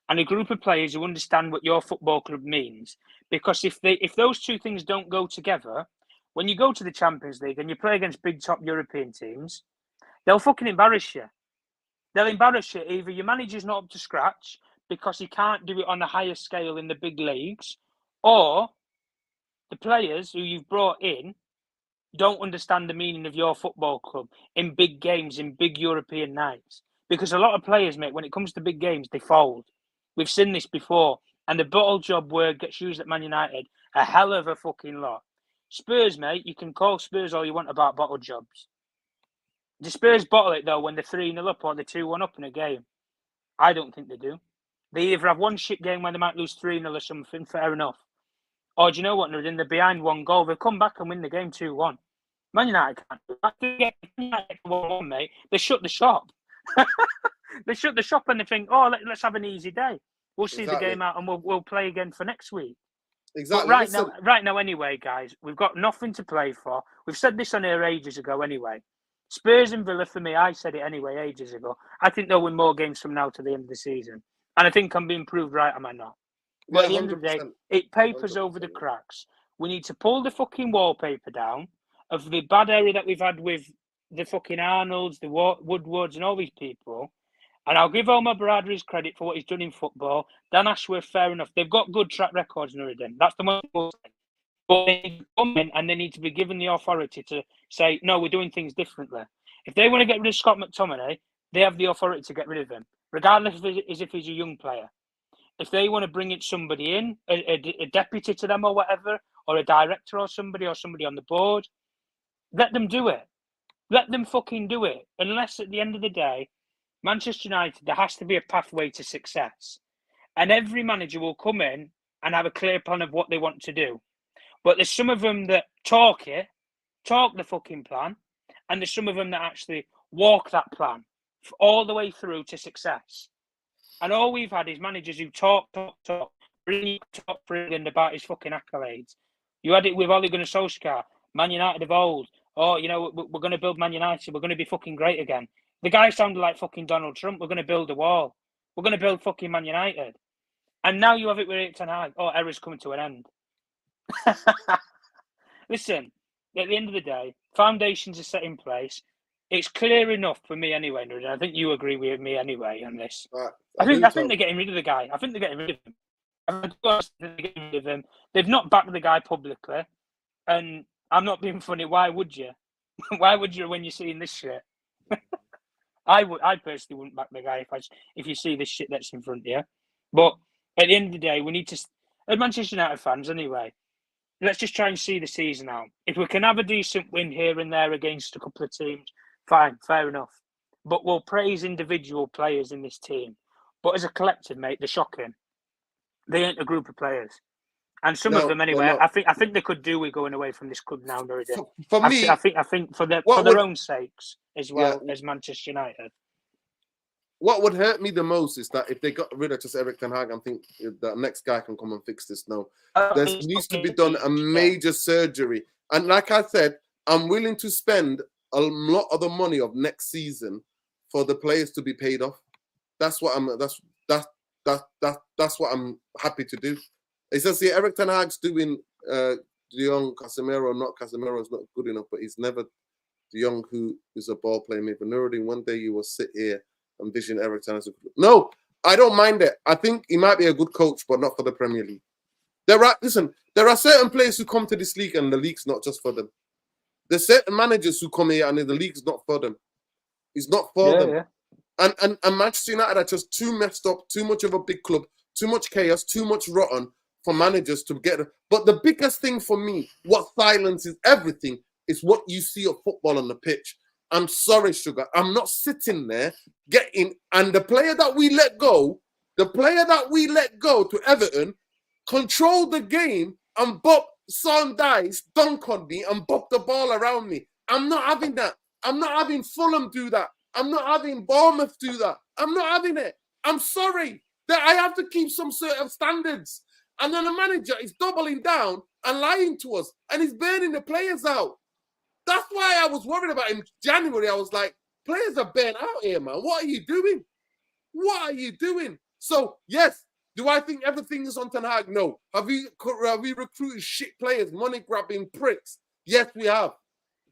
and a group of players who understand what your football club means. Because if those 2 things don't go together, when you go to the Champions League and you play against big top European teams, they'll fucking embarrass you. They'll embarrass you. Either your manager's not up to scratch because he can't do it on a higher scale in the big leagues, or the players who you've brought in don't understand the meaning of your football club in big games, in big European nights. Because a lot of players, mate, when it comes to big games, they fold. We've seen this before. And the bottle job word gets used at Man United a hell of a fucking lot. Spurs, mate, you can call Spurs all you want about bottle jobs. Do Spurs bottle it though when they're 3-0 up or they're 2-1 up in a game? I don't think they do. They either have one shit game where they might lose 3-0 or something, fair enough. Or do you know what? They're behind one goal. They come back and win the game 2-1. Man United can't do that. They get 1-1, mate. They shut the shop. They shut the shop and they think, oh, let's have an easy day. We'll see the game out and we'll play again for next week. Exactly. But right now, anyway, guys, we've got nothing to play for. We've said this on here ages ago anyway. Spurs and Villa, for me, I said it anyway ages ago. I think they'll win more games from now to the end of the season. And I think I'm being proved right, am I not? But at the end of the day, it papers 100%. Over the cracks. We need to pull the fucking wallpaper down of the bad area that we've had with the fucking Arnolds, the Woodwards and all these people. And I'll give Omar Barada his credit for what he's done in football. Dan Ashworth, fair enough. They've got good track records in Nuruddin. That's the most important thing. But they need to come in and they need to be given the authority to say, no, we're doing things differently. If they want to get rid of Scott McTominay, they have the authority to get rid of him, regardless if he's a young player. If they want to bring in somebody in, a deputy to them or whatever, or a director or somebody on the board, let them do it. Let them fucking do it. Unless at the end of the day, Manchester United, there has to be a pathway to success. And every manager will come in and have a clear plan of what they want to do. But there's some of them that talk the fucking plan, and there's some of them that actually walk that plan all the way through to success. And all we've had is managers who talk, really talk brilliant about his fucking accolades. You had it with Ole Gunnar Solskjaer, Man United of old. Oh, you know, we're going to build Man United. We're going to be fucking great again. The guy sounded like fucking Donald Trump. We're going to build a wall. We're going to build fucking Man United. And now you have it with Ten Hag. Oh, era's coming to an end. Listen, at the end of the day, foundations are set in place. It's clear enough for me anyway, and I think you agree with me anyway on this. Right. I think they're getting rid of the guy. I think they're getting rid of him. They're getting rid of him. They've not backed the guy publicly, and I'm not being funny. Why would you? Why would you when you're seeing this shit? I personally wouldn't back the guy if you see this shit that's in front of you. But at the end of the day, we need to, as Manchester United fans anyway, let's just try and see the season out. If we can have a decent win here and there against a couple of teams, fine, fair enough. But we'll praise individual players in this team. But as a collective, mate, they're shocking. They ain't a group of players. And some of them, anyway, I think they could do with going away from this club now. For me, I think for their own sakes as well as Manchester United. What would hurt me the most is that if they got rid of just Erik Ten Hag, I think the next guy can come and fix this. No, there needs to be done a major surgery. And like I said, I'm willing to spend a lot of the money of next season for the players to be paid off. That's what I'm. That's what I'm happy to do. It says here, Erik Ten Hag's doing De Jong, Casemiro. Not Casemiro is not good enough, but he's never De Jong who is a ball player. Maybe Nuruddin, one day you will sit here and vision Erik Ten Hag. No, I don't mind it. I think he might be a good coach, but not for the Premier League. There are certain players who come to this league and the league's not just for them. There's certain managers who come here and the league's not for them. It's not for them. Yeah. And Manchester United are just too messed up, too much of a big club, too much chaos, too much rotten for managers to get. But the biggest thing for me, what silences everything, is what you see of football on the pitch. I'm sorry, Sugar. I'm not sitting there getting. And the player that we let go to Everton, controlled the game and bop Son Dice, dunk on me and bop the ball around me. I'm not having that. I'm not having Fulham do that. I'm not having Bournemouth do that. I'm not having it. I'm sorry that I have to keep some sort of standards. And then the manager is doubling down and lying to us, and he's burning the players out. That's why I was worried about him in January. I was like, players are burnt out here, man. What are you doing? What are you doing? So, yes, do I think everything is on Ten Hag? No. Have we recruited shit players, money-grabbing pricks? Yes, we have.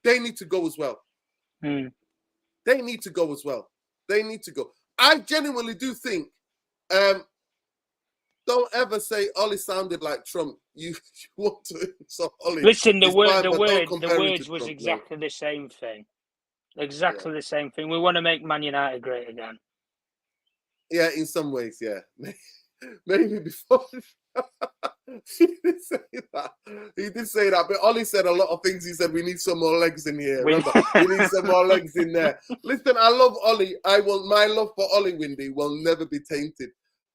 They need to go as well. They need to go as well. They need to go. I genuinely do think, don't ever say Ollie sounded like Trump. You want to insult Ollie. Listen, the words was exactly the same thing. Exactly the same thing. We want to make Man United great again. Yeah, in some ways, yeah. Maybe before He did say that. He did say that. But Ollie said a lot of things. He said, we need some more legs in here. Remember, we need some more legs in there. Listen, I love Ollie. My love for Ollie, Windy, will never be tainted.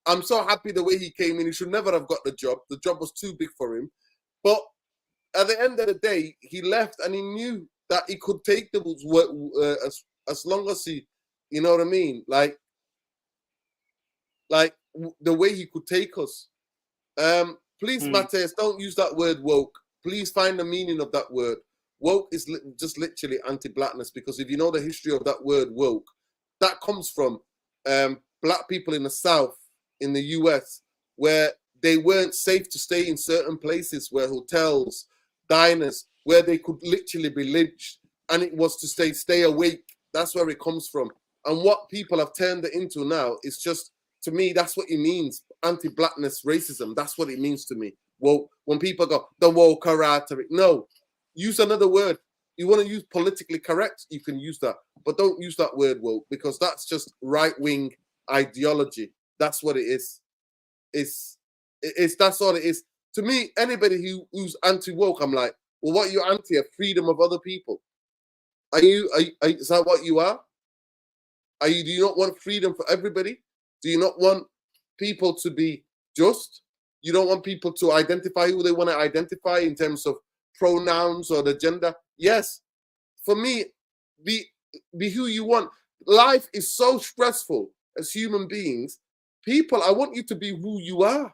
I'm so happy the way he came in. He should never have got the job. The job was too big for him. But at the end of the day, he left and he knew that he could take the Wolves as long as he, you know what I mean? Like the way he could take us. Please, Mateus, don't use that word woke. Please find the meaning of that word. Woke is just literally anti-blackness, because if you know the history of that word woke, that comes from black people in the South, in the US, where they weren't safe to stay in certain places, where hotels, diners, where they could literally be lynched, and it was to stay awake. That's where it comes from. And what people have turned it into now is just, to me, that's what it means. Anti-blackness, racism. That's what it means to me. Well, when people go, the woke rhetoric. No, use another word. You want to use politically correct, you can use that. But don't use that word woke, because that's just right-wing ideology. That's what it is. That's all it is. To me, anybody who's anti-woke, I'm like, well, what are you anti? A freedom of other people. Is that what you are? Do you not want freedom for everybody? Do you not want people to be just? You don't want people to identify who they want to identify in terms of pronouns or the gender? Yes. For me, be who you want. Life is so stressful as human beings. People, I want you to be who you are.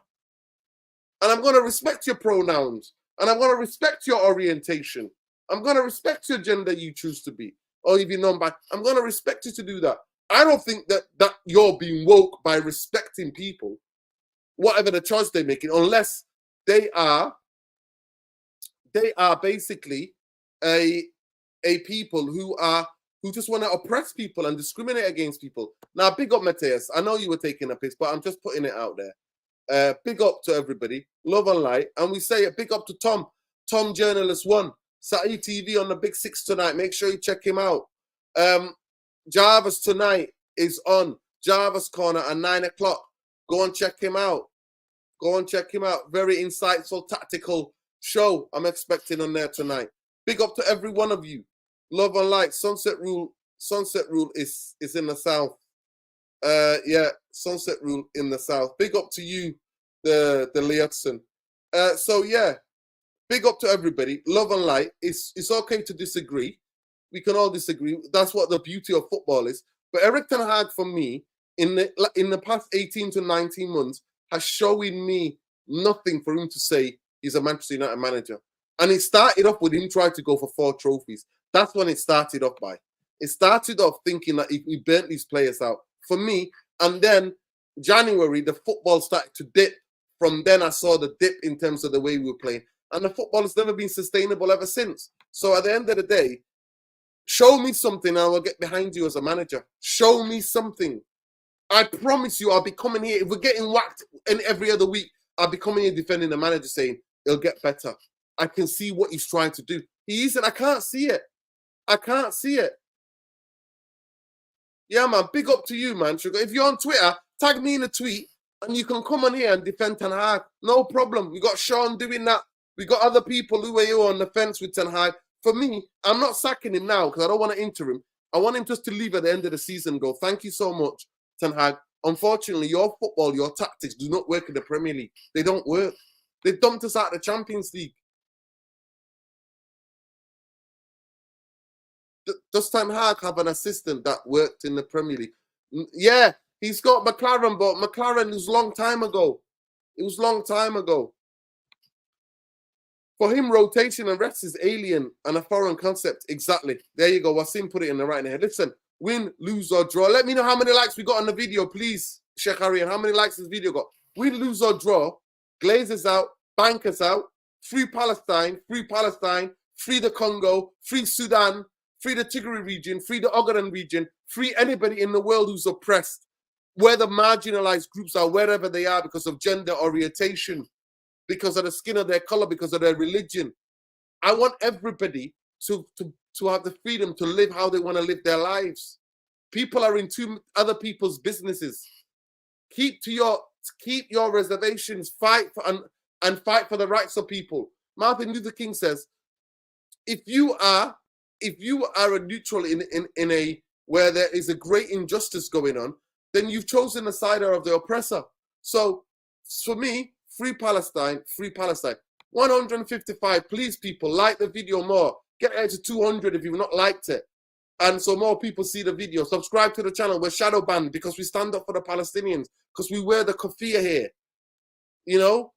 And I'm going to respect your pronouns. And I'm going to respect your orientation. I'm going to respect your gender you choose to be. Or if you're non-bi, I'm going to respect you to do that. I don't think that you're being woke by respecting people, whatever the choice they're making, unless they are basically a people who just want to oppress people and discriminate against people. Now, big up Mateus. I know you were taking a piss, but I'm just putting it out there. Big up to everybody. Love and light. And we say a big up to Tom. Tom Journalist 1. Saturday TV on the Big 6 tonight. Make sure you check him out. Jarvis tonight is on Jarvis Corner at 9 o'clock. Go and check him out. Go and check him out. Very insightful, tactical show I'm expecting on there tonight. Big up to every one of you. Love and light. Sunset Rule is in the South. Yeah, Sunset Rule in the South. Big up to you, the Leotson. So yeah, big up to everybody. Love and light. It's okay to disagree. We can all disagree. That's what the beauty of football is. But Erik Ten Hag, for me, in the past 18 to 19 months, has shown me nothing for him to say he's a Manchester United manager. And it started off with him trying to go for 4 trophies. That's when it started off by. It started off thinking that he burnt these players out. For me, and then January, the football started to dip. From then, I saw the dip in terms of the way we were playing. And the football has never been sustainable ever since. So at the end of the day, show me something and I will get behind you as a manager. Show me something. I promise you, I'll be coming here. If we're getting whacked every other week, I'll be coming here defending the manager saying, it'll get better. I can see what he's trying to do. He isn't. I can't see it. I can't see it. Yeah, man. Big up to you, man. Sugar. If you're on Twitter, tag me in a tweet and you can come on here and defend Ten Hag. No problem. We got Sean doing that. We got other people who are on the fence with Ten Hag. For me, I'm not sacking him now because I don't want to interim. I want him just to leave at the end of the season and go, thank you so much, Ten Hag. Unfortunately, your football, your tactics do not work in the Premier League. They don't work. They dumped us out of the Champions League. Does Ten Hag have an assistant that worked in the Premier League? Yeah, he's got McLaren, but McLaren was a long time ago. It was a long time ago. For him, rotation and rest is alien and a foreign concept. Exactly. There you go. Wasim put it in the right hand. Listen, win, lose, or draw. Let me know how many likes we got on the video, please, Sheikh Arian. How many likes this video got? Win, lose, or draw. Glazers out. Bankers out. Free Palestine. Free Palestine. Free the Congo. Free Sudan. Free the Tigray region. Free the Ogaden region. Free anybody in the world who's oppressed. Where the marginalized groups are, wherever they are, because of gender orientation, because of the skin of their color, because of their religion. I want everybody to have the freedom to live how they want to live their lives. People are into other people's businesses. Keep to your keep your reservations, fight for and fight for the rights of people. Martin Luther King says, if you are a neutral in a where there is a great injustice going on, then you've chosen the side of the oppressor. So for me, free Palestine, free Palestine. 155, please people, like the video more. Get it to 200 if you've not liked it. And so more people see the video. Subscribe to the channel. We're shadow banned because we stand up for the Palestinians, because we wear the kafir here. You know,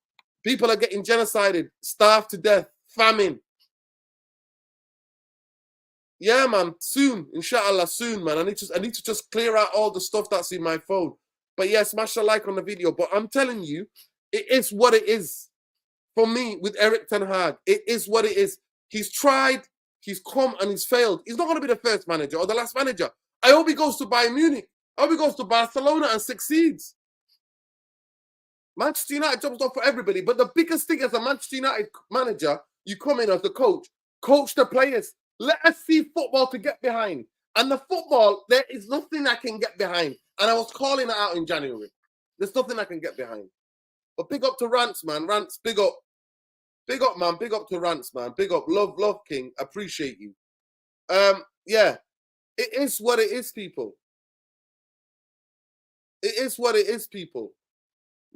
people are getting genocided, starved to death, famine. Yeah, man, soon, inshallah, soon, man. I need to just clear out all the stuff that's in my phone. But yeah, smash a like on the video. But I'm telling you, it is what it is. For me, with Erik Ten Hag, it is what it is. He's tried, he's come and he's failed. He's not going to be the first manager or the last manager. I hope he goes to Bayern Munich. I hope he goes to Barcelona and succeeds. Manchester United job's not for everybody. But the biggest thing as a Manchester United manager, you come in as the coach the players. Let us see football to get behind. And the football, there is nothing I can get behind. And I was calling it out in January. There's nothing I can get behind. But big up to Rants, man. Rants, big up. Big up, man. Big up to Rants, man. Big up. Love, King. Appreciate you. Yeah. It is what it is, people. It is what it is, people.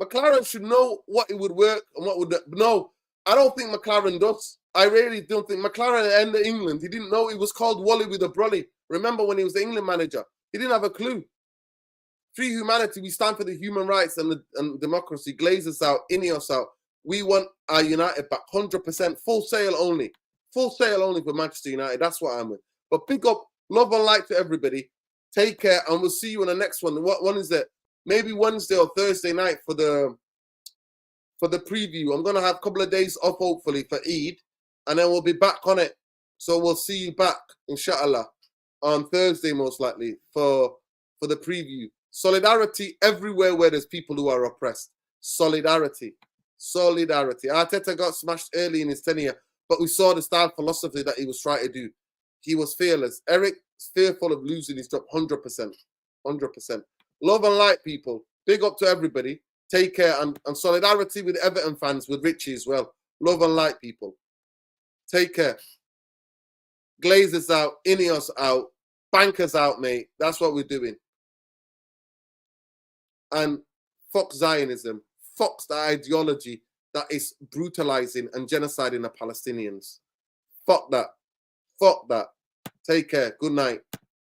McLaren should know what it would work and what would... No, I don't think McLaren does. I really don't think McLaren and England, he didn't know he was called Wally with a brolly. Remember when he was the England manager? He didn't have a clue. Free humanity, we stand for the human rights and democracy. Glazers out, Ineos out. We want our United back 100%. Full sale only. Full sale only for Manchester United. That's what I'm with. But pick up, love and like to everybody. Take care, and we'll see you on the next one. What one is it? Maybe Wednesday or Thursday night for the preview. I'm going to have a couple of days off, hopefully, for Eid. And then we'll be back on it. So we'll see you back, inshallah, on Thursday, most likely, for the preview. Solidarity everywhere where there's people who are oppressed. Solidarity. Solidarity. Arteta got smashed early in his tenure, but we saw the style philosophy that he was trying to do. He was fearless. Eric's fearful of losing his job, 100%. 100%. Love and light, people. Big up to everybody. Take care. And solidarity with Everton fans, with Richie as well. Love and light, people. Take care. Glazers out, Ineos out, bankers out, mate. That's what we're doing. And fuck Zionism. Fuck the ideology that is brutalizing and genociding the Palestinians. Fuck that. Fuck that. Take care. Good night.